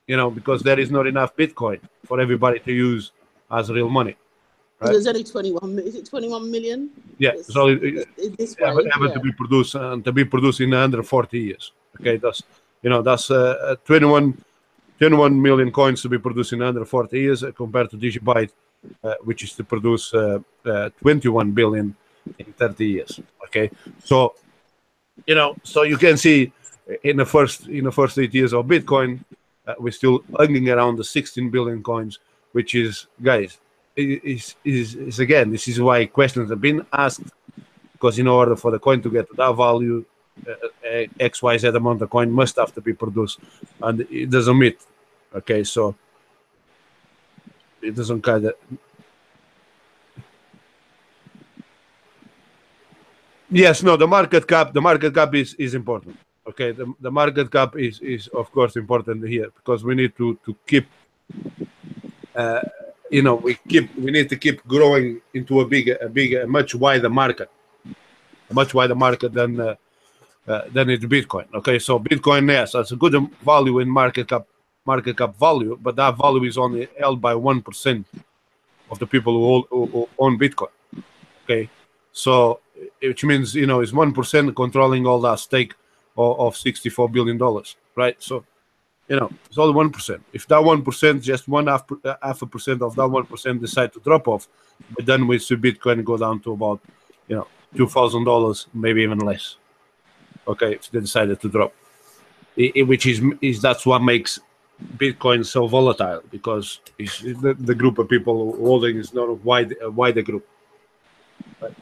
because there is not enough Bitcoin for everybody to use as real money. Right? There's only 21. Is it 21 million? Yeah, so this way, to be produced and to be produced in under 40 years. Okay, that's 21 million coins to be produced in under 40 years compared to Digibyte, which is to produce 21 billion in 30 years. Okay, so so you can see in the first 8 years of Bitcoin, we're still hanging around the 16 billion coins, which is, guys, is again, this is why questions have been asked, because in order for the coin to get to that value, XYZ amount of coin must have to be produced, and it doesn't meet. Okay, so it doesn't kind of. Yes, no, the market cap is important. Okay, the market cap is of course important here, because we need to keep we need to keep growing into a much wider market, than it's Bitcoin. Okay, so Bitcoin, yes, that's a good value in market cap value, but that value is only held by 1% of the people who own Bitcoin. Okay, so which means it's 1% controlling all that stake of $64 billion, right? So You know, it's only 1%. If that 1%, just half a percent of that 1% decide to drop off, but then we see Bitcoin go down to about, you know, $2,000, maybe even less. Okay, if they decided to drop, which is that's what makes Bitcoin so volatile, because it's the group of people holding is not a wider group. Right?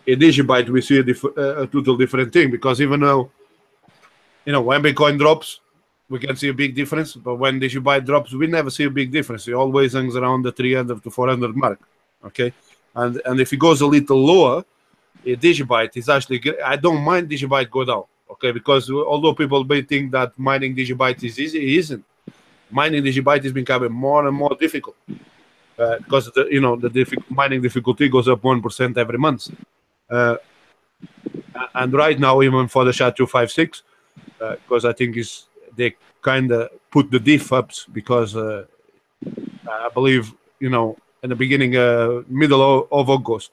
In Digibyte, we see a total different thing, because even though, you know, when Bitcoin drops, we can see a big difference, but when Digibyte drops, we never see a big difference. It always hangs around the 300 to 400 mark. Okay, and if it goes a little lower, Digibyte is actually. I don't mind Digibyte go down. Okay, because although people may think that mining Digibyte is easy, it isn't. Mining Digibyte is becoming more and more difficult, because the mining difficulty goes up 1% every month. And right now, even for the SHA-256, because I think they kind of put the diff ups, because I believe, you know, in the beginning, middle of August,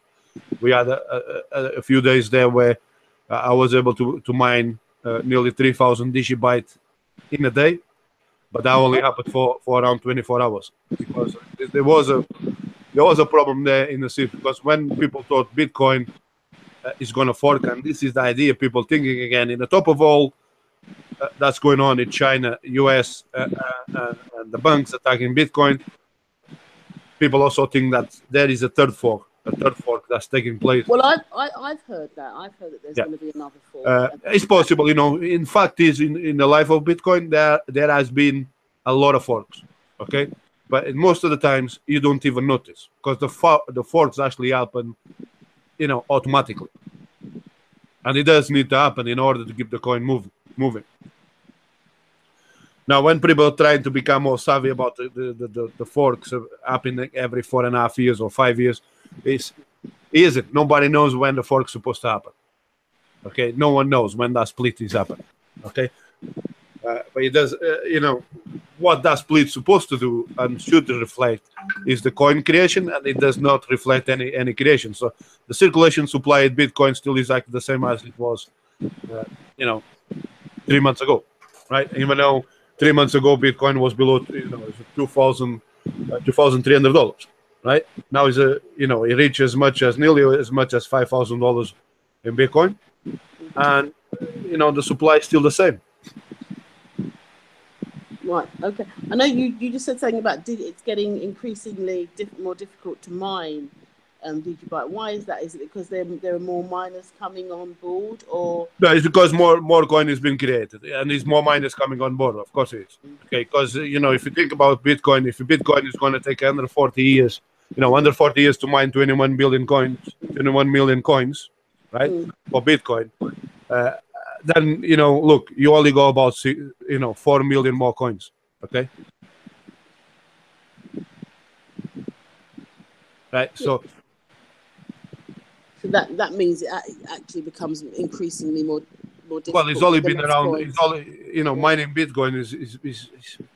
we had a few days there where I was able to mine nearly 3,000 Digibyte in a day, but that only happened for around 24 hours, because there was a problem there in the city, because when people thought Bitcoin is going to fork, and this is the idea, people thinking again, in the top of all that's going on in China, US, and the banks attacking Bitcoin, people also think that there is a third fork that's taking place. Well, I've heard that. I've heard that there's going to be another fork. It's possible, you know. In fact, is in the life of Bitcoin, there has been a lot of forks. Okay, but most of the times you don't even notice, because the forks actually happen, you know, automatically, and it does need to happen in order to keep the coin moving. Now, when people are trying to become more savvy about the forks happening every 4.5 years or 5 years, isn't. Nobody knows when the fork's supposed to happen. Okay, no one knows when that split is happening. Okay, but it does. You know what that split's supposed to do and should reflect is the coin creation, and it does not reflect any creation. So the circulation supply at Bitcoin still is like the same as it was, you know, 3 months ago, right? Even though 3 months ago Bitcoin was below, you know, $2,300, right? Now is it reaches nearly as much as $5,000 in Bitcoin, and you know the supply is still the same. Right. Okay. I know you just said something about it's getting increasingly more difficult to mine Digibyte. Why is that? Is it because there are more miners coming on board, or? No, it's because more coin is being created, and there's more miners coming on board. Of course it is. Okay, because you know, if you think about Bitcoin, if Bitcoin is going to take under 40 years, you know, under 40 years to mine 21 million coins, right, for Bitcoin, then, you know, look, you only go about 4 million more coins. Okay, right. So that means it actually becomes increasingly more difficult. Well, it's only been around. It's only, you know, mining Bitcoin is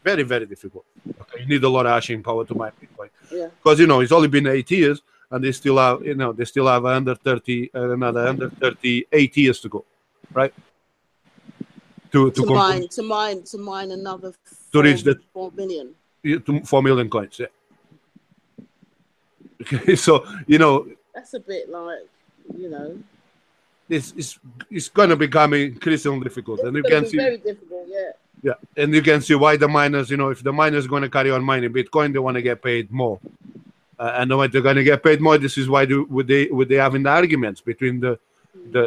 very, very difficult. Okay, you need a lot of hashing power to mine Bitcoin. Yeah. Because, you know, it's only been 8 years, and they still have another 38 years to go, right? To mine another 4 million. 4 million coins. Yeah. Okay, so you know. That's a bit like, you know. It's going to become increasingly difficult, and you can see very difficult. Yeah. Yeah, and you can see why the miners, you know, if the miners going to carry on mining Bitcoin, they want to get paid more, and when they're going to get paid more, this is why would they having the arguments between the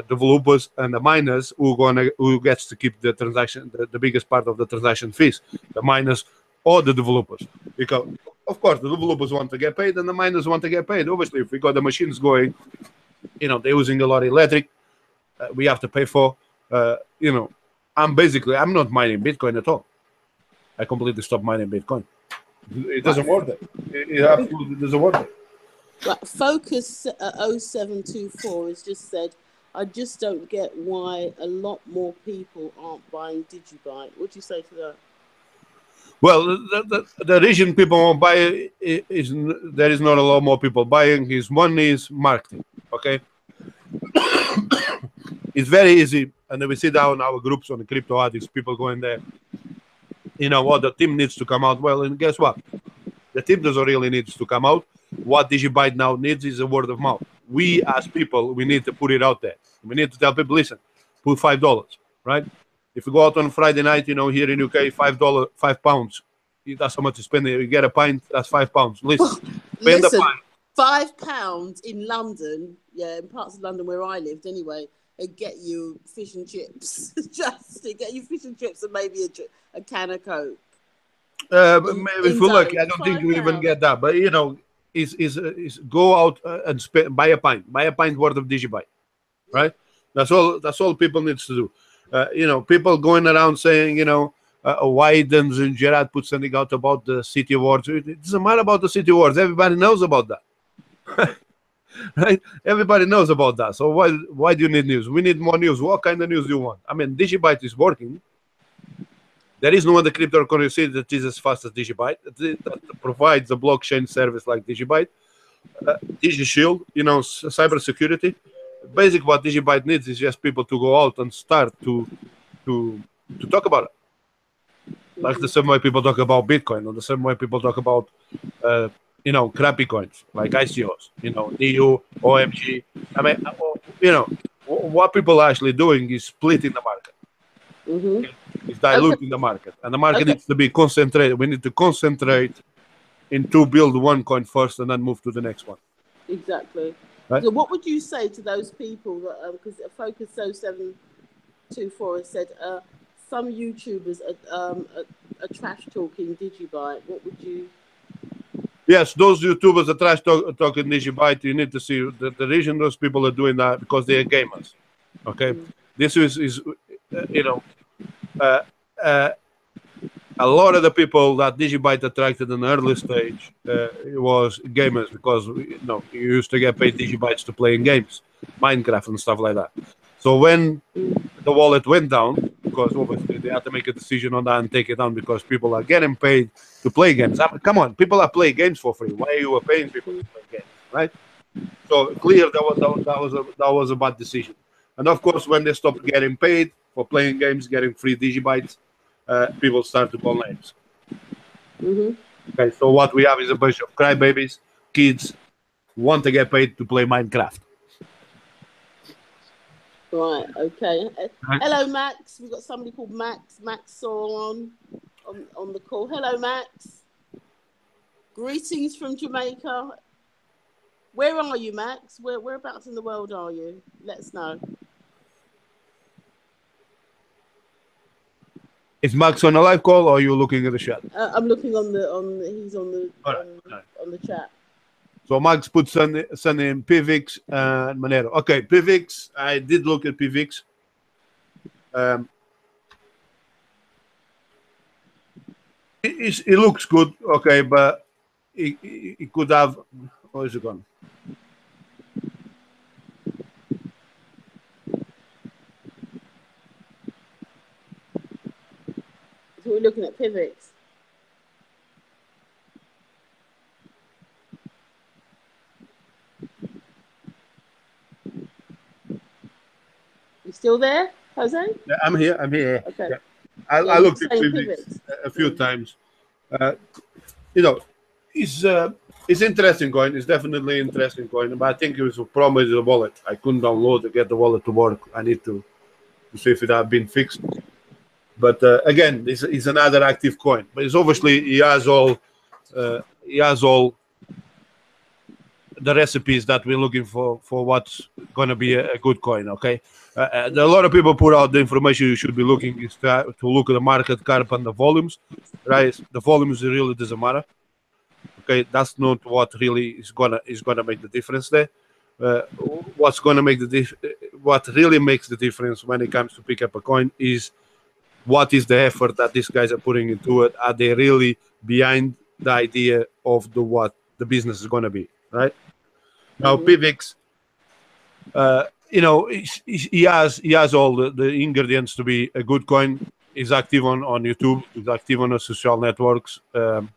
developers and the miners who gets to keep the transaction, the biggest part of the transaction fees, the miners or the developers, because of course the developers want to get paid and the miners want to get paid. Obviously, if we got the machines going, you know, they're using a lot of electric, we have to pay for, you know. I'm not mining Bitcoin at all. I completely stopped mining Bitcoin. It doesn't work there. It absolutely doesn't work there. Right. Focus 0724 has just said, I just don't get why a lot more people aren't buying Digibyte. What do you say to that? Well, the reason people won't buy is there is not a lot more people buying. One is marketing. Okay. It's very easy, and we see down our groups on the Crypto Addicts, people going there you know what, the team needs to come out. Well, and guess what? The team doesn't really need to come out. What Digibyte now needs is a word of mouth. We as people, we need to put it out there. We need to tell people, listen, put $5, right? If you go out on Friday night, you know, here in UK, $5, £5. That's how much you spend. You get a pint, that's £5. Listen, spend the pint. £5 in London, yeah, in parts of London where I lived anyway, they get you fish and chips. Just to get you fish and chips and maybe a can of Coke. Maybe if you look, I don't think you even get that. But you know, is go out and buy a pint worth of Digibyte, right? That's all people needs to do. You know, people going around saying, you know, why didn't Gerard put something out about the City Awards? It doesn't matter about the City Awards. Everybody knows about that. Right? Everybody knows about that. So why do you need news? We need more news. What kind of news do you want? I mean, Digibyte is working. There is no other cryptocurrency that is as fast as Digibyte that provides a blockchain service like Digibyte. DigiShield, you know, cybersecurity. Basically, what Digibyte needs is just people to go out and start to talk about it. Like the same way people talk about Bitcoin, or the same way people talk about you know, crappy coins like ICOs, you know, DU, OMG. I mean, you know, what people are actually doing is splitting the market. It's diluting the market, and the market needs to be concentrated. We need to concentrate into build one coin first, and then move to the next one. Exactly. Right? So, what would you say to those people that because Focus 0724 has said some YouTubers are trash talking Digibyte? What would you? Yes, those YouTubers are trash talking Digibyte. You need to see the reason those people are doing that because they are gamers. Okay, this is you know, a lot of the people that Digibyte attracted in the early stage was gamers because you know, you used to get paid Digibytes to play in games, Minecraft and stuff like that. So when the wallet went down, because obviously they had to make a decision on that and take it down because people are getting paid to play games. I mean, come on, people are playing games for free. Why are you paying people to play games, right? So clear that was a bad decision. And of course, when they stopped getting paid for playing games, getting free Digibytes, people start to call names. Okay, so what we have is a bunch of crybabies, kids who want to get paid to play Minecraft. Right. Okay. Hello, Max. We've got somebody called Max. Max saw on the call. Hello, Max. Greetings from Jamaica. Where are you, Max? Whereabouts in the world are you? Let us know. Is Max on a live call, or are you looking at the chat? I'm looking on the chat. So Max put sending PVX and Monero. Okay, PVX. I did look at PVX. It looks good. Okay, but it could have. Where is it gone? So we're looking at PVX. You still there, Jose? Yeah, I'm here. Okay. Yeah. I looked at PVX a few times. You know, it's interesting coin. It's definitely interesting coin. But I think it was a problem with the wallet. I couldn't download to get the wallet to work. I need to see if it had been fixed. But again, it's another active coin. But it's obviously he has all the recipes that we're looking for what's going to be a good coin. Okay, a lot of people put out the information you should be looking is to look at the market cap and the volumes. Right, the volumes really doesn't matter. Okay, that's not what really is gonna make the difference there. What's gonna make what really makes the difference when it comes to pick up a coin is what is the effort that these guys are putting into it? Are they really behind the idea of what the business is going to be, right? Now, PVX, you know, he has all the ingredients to be a good coin. He's active on YouTube. He's active on the social networks. So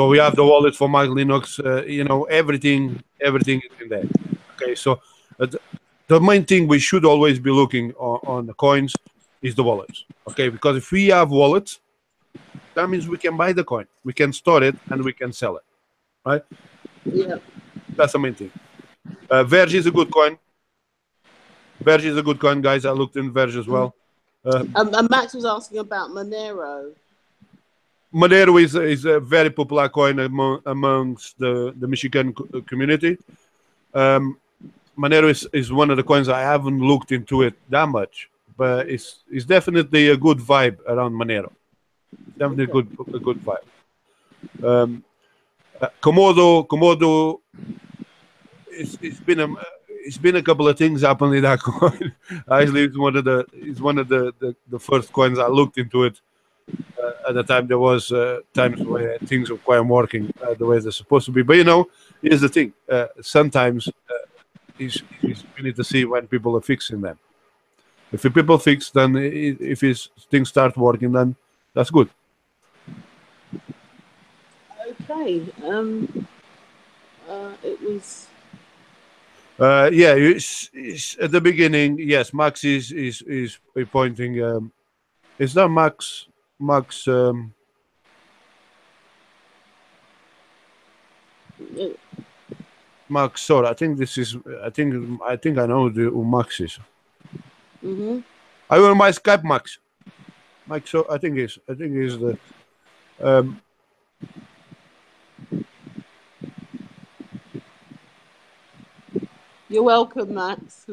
we have the wallet for Mac Linux. You know, everything is in there. Okay, so the main thing we should always be looking on the coins is the wallets. Okay, because if we have wallets, that means we can buy the coin, we can store it, and we can sell it. Right? Yeah. That's the main thing. Verge is a good coin. Verge is a good coin, guys. I looked in Verge as well. And Max was asking about Monero. Monero is a very popular coin amongst the Michigan community. Monero is one of the coins I haven't looked into it that much, but it's definitely a good vibe around Monero. Definitely a good vibe. Komodo, it's been a couple of things happening in that coin. Actually, it's one of the first coins I looked into it. At the time, there was times where things were quite working the way they're supposed to be. But here's the thing: sometimes we need to see when people are fixing them. If the people fix, then if things start working, then that's good. Okay. It was. Yeah, it's at the beginning. Yes, Max is pointing. Is that Max? Max. Max. Sorry, I think this is. I think I know who Max is. I will my Skype Max. Max. So I think is the. You're welcome, Max.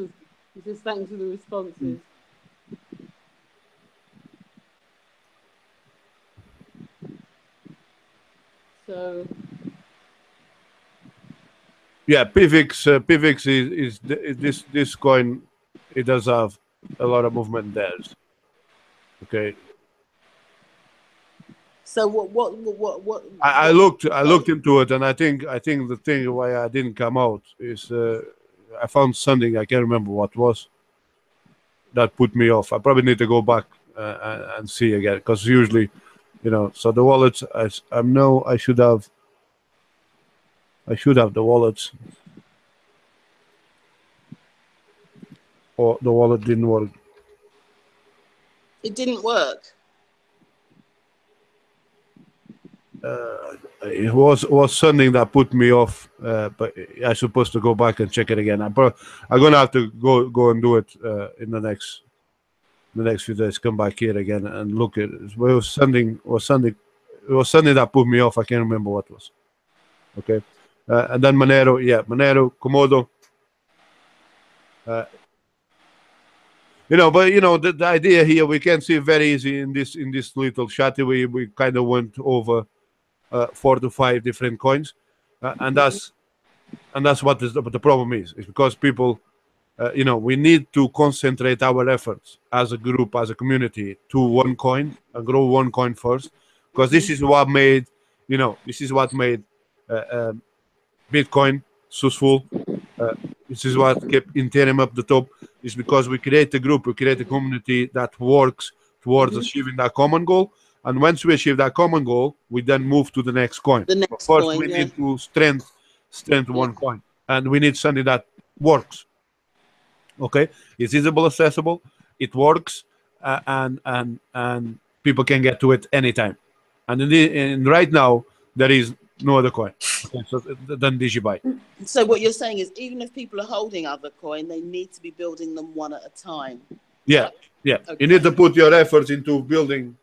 Just thanks for the responses. So. Yeah, Pivx is this coin. It does have a lot of movement there. Okay. So what? I looked into it, and I think the thing why I didn't come out is I found something I can't remember what was that put me off. I probably need to go back and see again because usually, So the wallets, I should have the wallets, or the wallet didn't work. It didn't work. It was something that put me off, but I'm supposed to go back and check it again. I'm gonna have to go and do it in the next few days. Come back here again and look at it. It was something that put me off. I can't remember what was. Okay, and then Monero, Komodo. But the idea here we can see very easy in this little chat. We kind of went over 4 to 5 different coins, and that's what the problem is. It's because people, we need to concentrate our efforts as a group, as a community, to one coin and grow one coin first, because this is what made Bitcoin successful. This is what kept Ethereum up the top. Is because we create a group, we create a community that works towards achieving that common goal. And once we achieve that common goal, we then move to the next coin. But first, we need to strengthen one coin, and we need something that works. Okay, it's easily accessible, it works, and people can get to it anytime. And right now, there is no other coin than Digibyte. So what you're saying is, even if people are holding other coin, they need to be building them one at a time. Yeah. Okay. You need to put your efforts into building.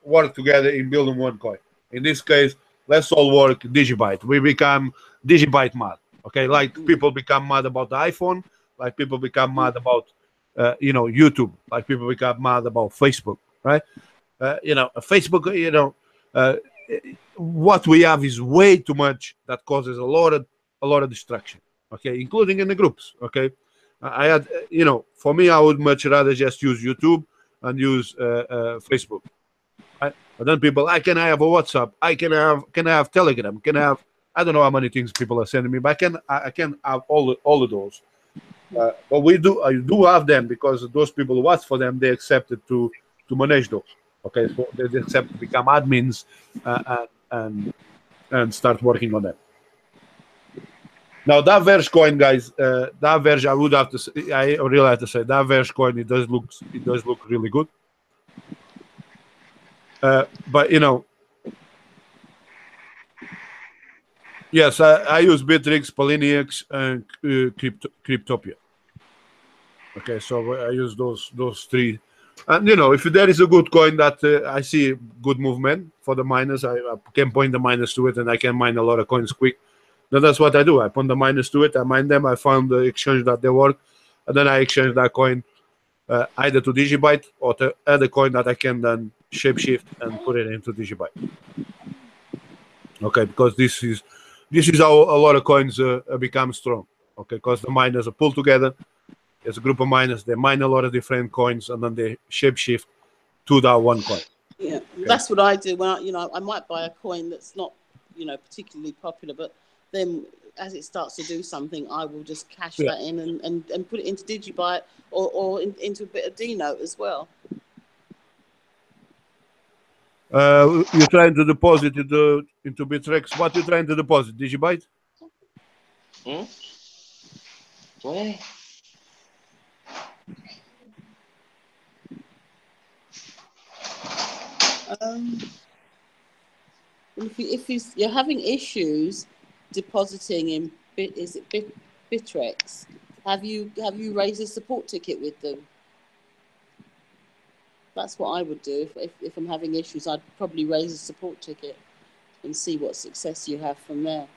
Work together in building one coin. In this case, let's all work Digibyte. We become Digibyte mad. Okay, like people become mad about the iPhone, like people become mad about YouTube, like people become mad about Facebook, right? Facebook, what we have is way too much that causes a lot of distraction. Okay, including in the groups. Okay, I had, for me, I would much rather just use YouTube and use Facebook. Right? But then people, I have a WhatsApp, I can have Telegram, I don't know how many things people are sending me, but I can have all of those. But I do have them because those people who ask for them, they accepted to manage those. Okay, so they accept to become admins and start working on them. Now that Verge coin, guys, that Verge, I would have to say, I really have to say that Verge coin, it does look really good. But you know, yes, I use Bittrex, Poloniex, and Cryptopia. Okay, so I use those three, and you know, if there is a good coin that I see good movement for the miners, I can point the miners to it, and I can mine a lot of coins quick. Then that's what I do. I point the miners to it, I mine them, I found the exchange that they work, and then I exchange that coin either to Digibyte or to other coin that I can then shapeshift and put it into Digibyte. Okay, because this is how a lot of coins become strong. Okay, because the miners are pulled together. There's a group of miners. They mine a lot of different coins, and then they shapeshift to that one coin. Yeah, okay. That's what I do. When I might buy a coin that's not, particularly popular, but then as it starts to do something, I will just cash that in and put it into Digibyte or into a bit of D-Note as well. You're trying to deposit it into Bittrex. What are you trying to deposit? Digibyte? Where? If you're having issues depositing in Bittrex, have you raised a support ticket with them? That's what I would do if I'm having issues. I'd probably raise a support ticket and see what success you have from there.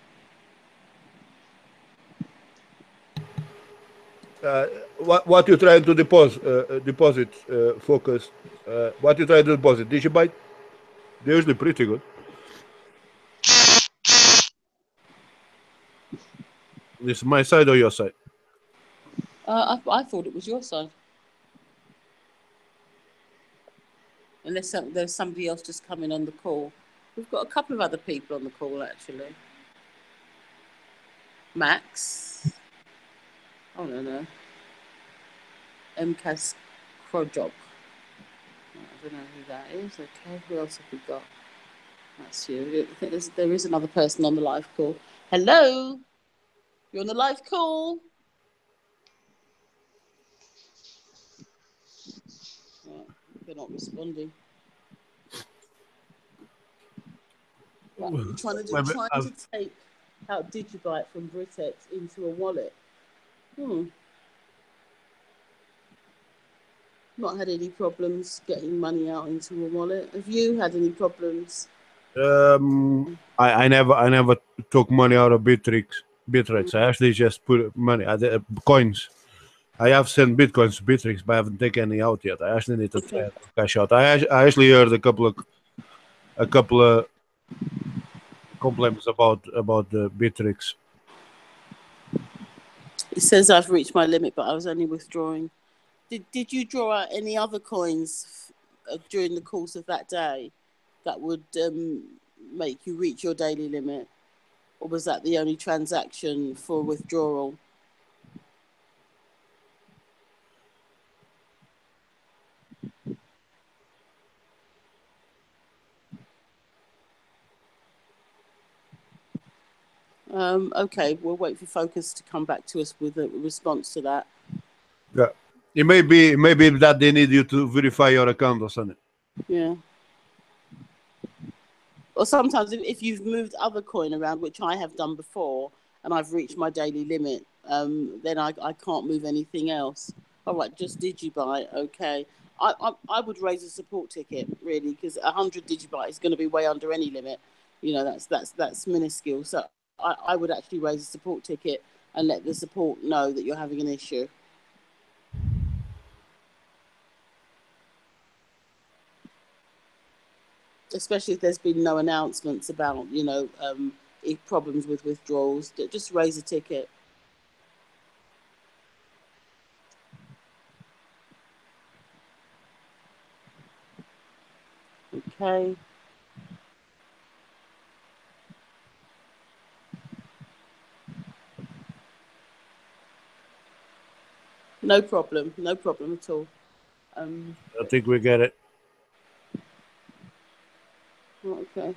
What you trying to deposit? Focus. What you trying to deposit? Digibyte? They're usually pretty good. This is my side or your side? I thought it was your side. Unless there's somebody else just coming on the call. We've got a couple of other people on the call, actually. Max. Oh, no. MCAS Crojok. I don't know who that is. Okay, who else have we got? That's you. I think there is another person on the live call. Hello? You're on the live call? Well, they're not responding. What are you trying to do? Trying to take out Digibyte from Britex into a wallet. Not had any problems getting money out into a wallet. Have you had any problems? I never took money out of Bittrex. I actually just put money, coins. I have sent bitcoins to Bittrex, but I haven't taken any out yet. I actually need to try to cash out. I actually heard a couple of complaints about the Bittrex. It says I've reached my limit, but I was only withdrawing. Did you draw out any other coins during the course of that day that would make you reach your daily limit? Or was that the only transaction for withdrawal? Okay, we'll wait for Focus to come back to us with a response to that. Yeah. It may be that they need you to verify your account or something. Yeah. Or sometimes if you've moved other coin around, which I have done before, and I've reached my daily limit, then I can't move anything else. All right, just Digibyte, okay. I would raise a support ticket, really, because 100 Digibyte is going to be way under any limit. That's minuscule. So I would actually raise a support ticket and let the support know that you're having an issue. Especially if there's been no announcements about, problems with withdrawals, just raise a ticket. Okay. No problem at all. I think we get it. Okay.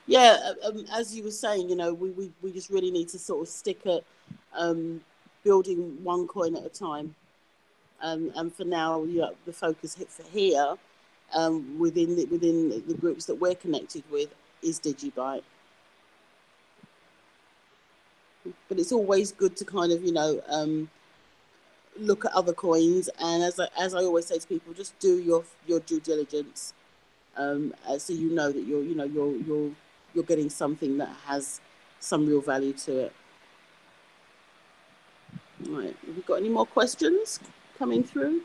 Yeah, as you were saying, you know, we just really need to sort of stick at building one coin at a time. And for now, the focus for here, within the groups that we're connected with, is Digibyte. But it's always good to kind of, you know, look at other coins, and as I always say to people, just do your due diligence, so you know that you're getting something that has some real value to it. Right, have we got any more questions coming through?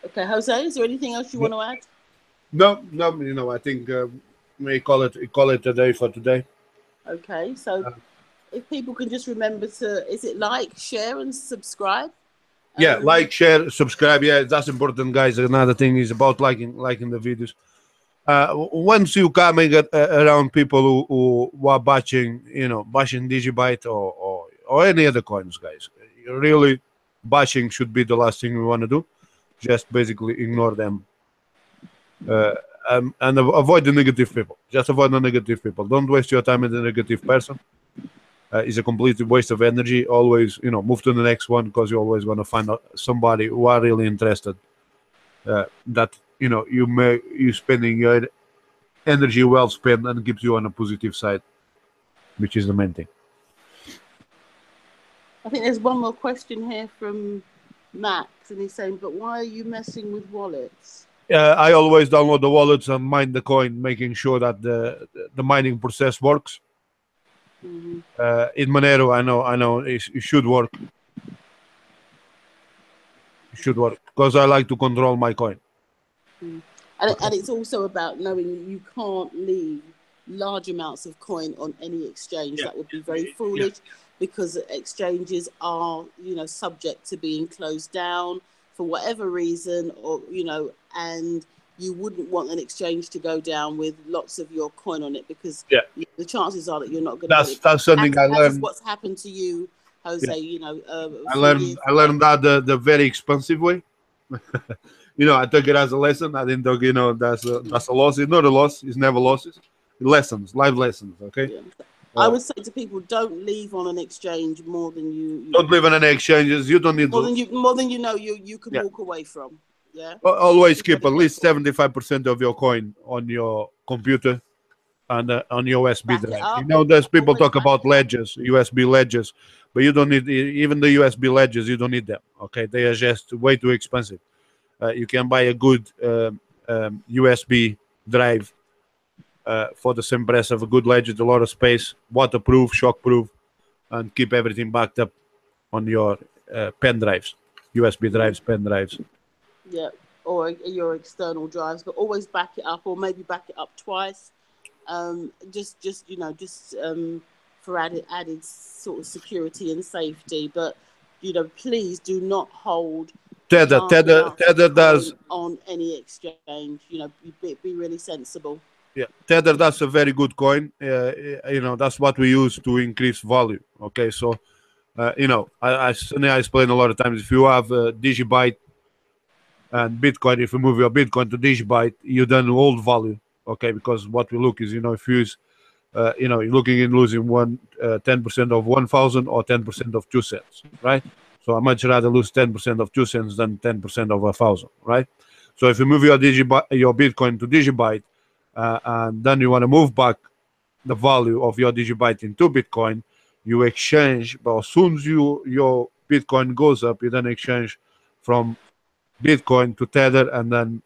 Okay, Jose, is there anything else you want to add? No, you know, I think we call it a day for today. Okay, so if people can just remember to, is it like, share, and subscribe? Yeah, like, share, subscribe. Yeah, that's important, guys. Another thing is about liking the videos. Once you coming around people who are bashing, you know, bashing Digibyte or any other coins, guys, really bashing should be the last thing we want to do. Just basically ignore them, and avoid the negative people. Just avoid the negative people. Don't waste your time with a negative person. It's a complete waste of energy. Always, you know, move to the next one, because you're always going to find somebody who are really interested. That, you know, you spending your energy well spent and keeps you on a positive side, which is the main thing. I think there's one more question here from Max, and he's saying, "But why are you messing with wallets?" I always download the wallets and mine the coin, making sure that the mining process works. Mm-hmm. In Monero, I know it should work. It should work, because I like to control my coin. Mm. And it's also about knowing you can't leave large amounts of coin on any exchange. Yeah. That would be very foolish, because exchanges are, you know, subject to being closed down for whatever reason, or, you know, and you wouldn't want an exchange to go down with lots of your coin on it, because the chances are that you're not going to get it. That's something I learned. Is what's happened to you, Jose. You know, I learned that the very expensive way. You know, I took it as a lesson. I didn't take, you know, that's a loss. It's not a loss. It's never losses. Lessons, life lessons. Okay. Yeah. I would say to people, don't leave on an exchange more than you don't leave on any exchanges. You don't need more than you know you can walk away from. Yeah. Always keep at least 75% of your coin on your computer and on your USB drive. You know, there's people talk about ledgers, USB ledgers, but you don't need even the USB ledgers. You don't need them. Okay, they are just way too expensive. You can buy a good USB drive for the same price of a good ledger, a lot of space, waterproof, shockproof, and keep everything backed up on your pen drives, USB drives, pen drives. Yeah, or your external drives, but always back it up, or maybe back it up twice. Just you know, just for added sort of security and safety. But you know, please do not hold Tether does on any exchange. You know, be really sensible. Yeah, Tether, that's a very good coin. You know, that's what we use to increase value. Okay, so you know, I explain a lot of times, if you have Digibyte and Bitcoin, if you move your Bitcoin to Digibyte, you then hold value. Okay, because what we look is, you know, if you use, you know, you're looking in losing 10% of 1,000 or 10% of 2 cents, right? So I much rather lose 10% of 2 cents than 10% of 1,000, right? So if you move your Bitcoin to Digibyte, and then you want to move back the value of your Digibyte into Bitcoin, you exchange. But as soon as your Bitcoin goes up, you then exchange from Bitcoin to Tether, and then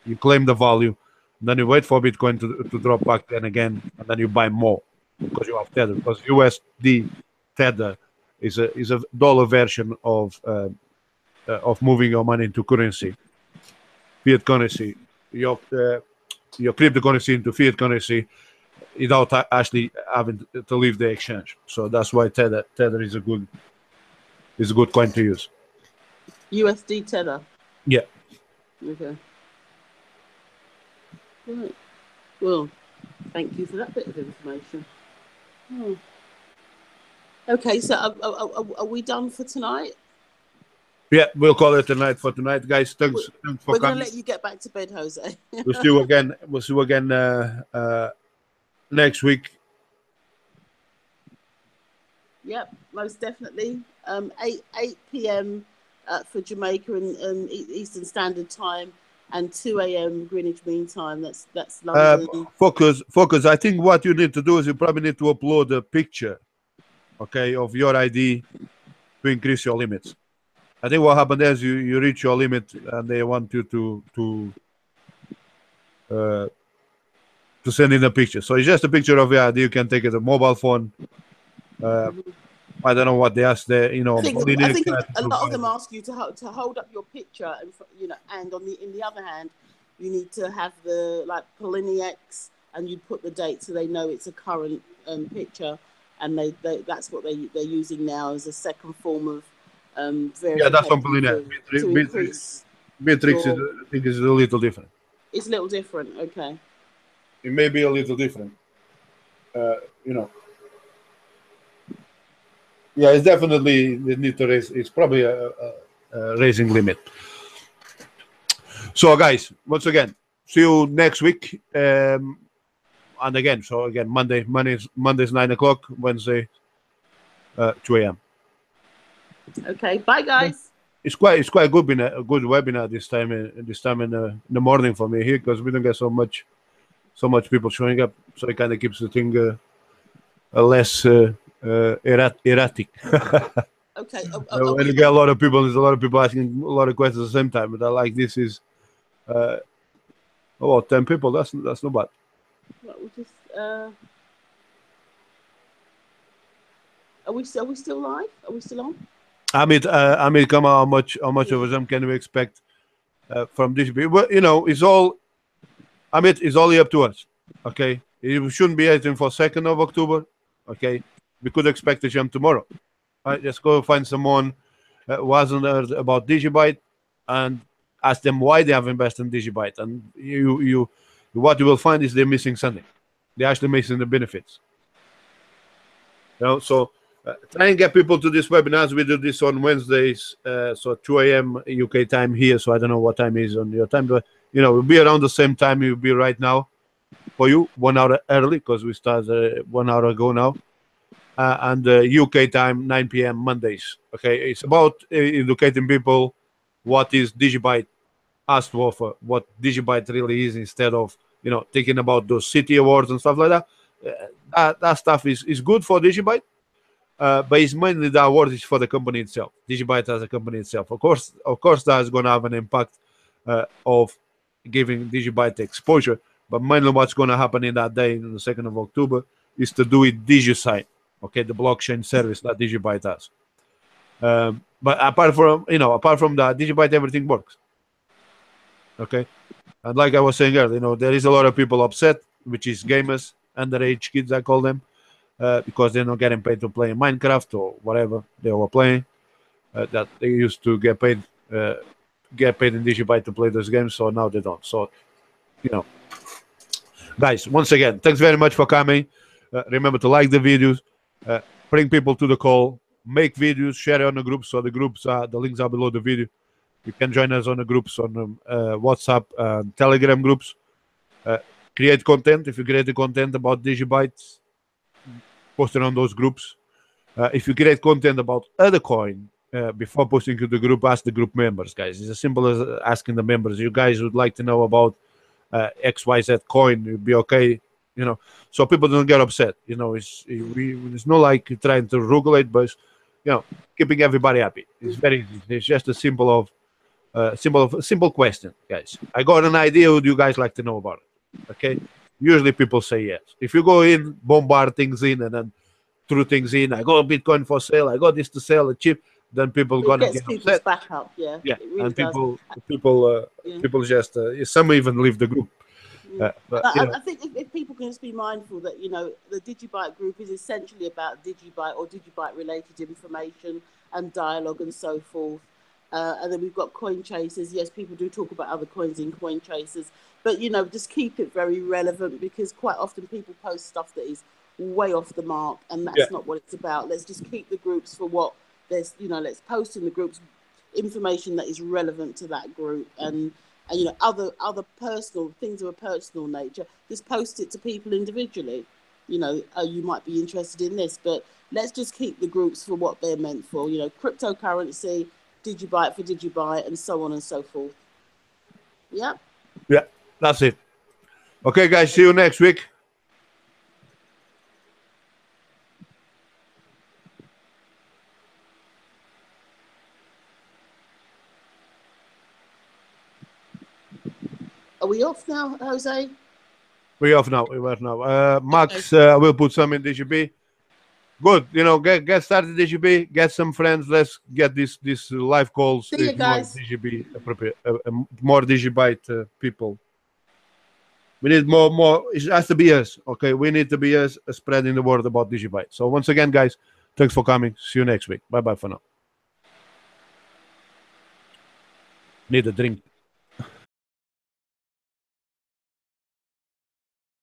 you claim the value. And then you wait for Bitcoin to drop back then again, and then you buy more because you have Tether. Because USD Tether is a dollar version of moving your money into currency, fiat currency. Your cryptocurrency into fiat currency without actually having to leave the exchange. So that's why Tether is a good coin to use. USD Tether. Yeah. Okay. Right. Well, thank you for that bit of information. Okay, so are we done for tonight? Yeah, we'll call it a night for tonight, guys. We're, Thanks for we're going to coming. let you get back to bed, Jose. We'll see you again. We'll see you again next week. Yep, most definitely. 8 p.m. For Jamaica and Eastern Standard Time, and 2 a.m. Greenwich Mean Time. That's London. Focus. I think what you need to do is you probably need to upload a picture, okay, of your ID to increase your limits. I think what happened is you reach your limit and they want you to send in a picture. So it's just a picture of your ID. You can take it a mobile phone. I don't know what they ask there. You know, I think a lot of them ask you to hold up your picture, and and in the other hand, you need to have the Polinex, and you put the date so they know it's a current picture, and that's what they're using now as a second form of verification. Yeah, that's on Polinex. Beatrix, I think, is a little different. It's a little different. Okay. It may be a little different. You know. Yeah, it's definitely the need to raise. It's probably a raising limit. So, guys, once again, see you next week. And again, Monday's 9 o'clock, Wednesday, 2 a.m. Okay, bye, guys. It's quite good being a good webinar this time in the morning for me here, because we don't get so much people showing up, so it kind of keeps the thing less erratic. Okay. When you get a lot of people, there's a lot of people asking a lot of questions at the same time. But I like this is 10 people. That's not bad. Well, are we still live? Are we still on? Amit, come on, how much of them can we expect from this? Well, it's all Amit, it's only up to us. Okay, we shouldn't be waiting for 2nd of October. Okay, we could expect to jump tomorrow. Right, let's go find someone who hasn't heard about Digibyte and ask them why they have invested in Digibyte. And what you will find is they're missing something. They're actually missing the benefits. So try and get people to this webinar. We do this on Wednesdays, so 2 a.m. UK time here. So I don't know what time is on your time, but we'll be around the same time you'll be right now for you, 1 hour early, because we started 1 hour ago now. And UK time, 9 p.m. Mondays. Okay, it's about educating people what is Digibyte has to offer, what Digibyte really is, instead of thinking about those city awards and stuff like that. That stuff is good for Digibyte, but it's mainly the award is for the company itself. Digibyte as a company itself, of course, that's going to have an impact of giving Digibyte exposure. But mainly what's going to happen in that day, in the 2nd of October, is to do with DigiSign. Okay, the blockchain service that Digibyte has. But apart from that, Digibyte, everything works. Okay, and like I was saying earlier, there is a lot of people upset, which is gamers, underage kids, I call them, because they're not getting paid to play in Minecraft or whatever they were playing. That they used to get paid in Digibyte to play those games, so now they don't. So, guys, once again, thanks very much for coming. Remember to like the videos. Bring people to the call, make videos, share it on the groups. So the groups the links are below the video. You can join us on the groups on WhatsApp and Telegram groups. Create content. If you create the content about Digibytes, post it on those groups. If you create content about other coin, before posting to the group, ask the group members, guys. It's as simple as asking the members. You guys would like to know about XYZ coin, you'd be okay. So people don't get upset. It's not like trying to regulate, but keeping everybody happy. It's very easy. It's just a simple question, guys. I got an idea. Would you guys like to know about it? Okay. Usually people say yes. If you go in, bombard things in, and then throw things in, I got a Bitcoin for sale, I got this to sell, a chip, then people gonna get upset. Back up, yeah. Yeah, really and does. people just some even leave the group. But I think if people can just be mindful that the Digibyte group is essentially about Digibyte or Digibyte related information and dialogue and so forth. And then we've got coin chasers. Yes, people do talk about other coins in coin chasers, but just keep it very relevant, because quite often people post stuff that is way off the mark, and that's not what it's about. Let's just keep the groups for what there's. Let's post in the groups information that is relevant to that group, and you know, other personal things of a personal nature. Just post it to people individually. You know, you might be interested in this, but let's just keep the groups for what they're meant for. You know, cryptocurrency, Digibyte for Digibyte, and so on and so forth. Yeah. Yeah, that's it. Okay, guys, see you next week. Are we off now, Jose? We're off now. We're off now. Max, I will put some in DGB. Good, you know, get started DGB, get some friends. Let's get these live calls. See you guys. More DGB appropriate, more Digibyte people. We need more. It has to be us. Okay, we need to be us spreading the word about Digibyte. So once again, guys, thanks for coming. See you next week. Bye bye for now. Need a drink.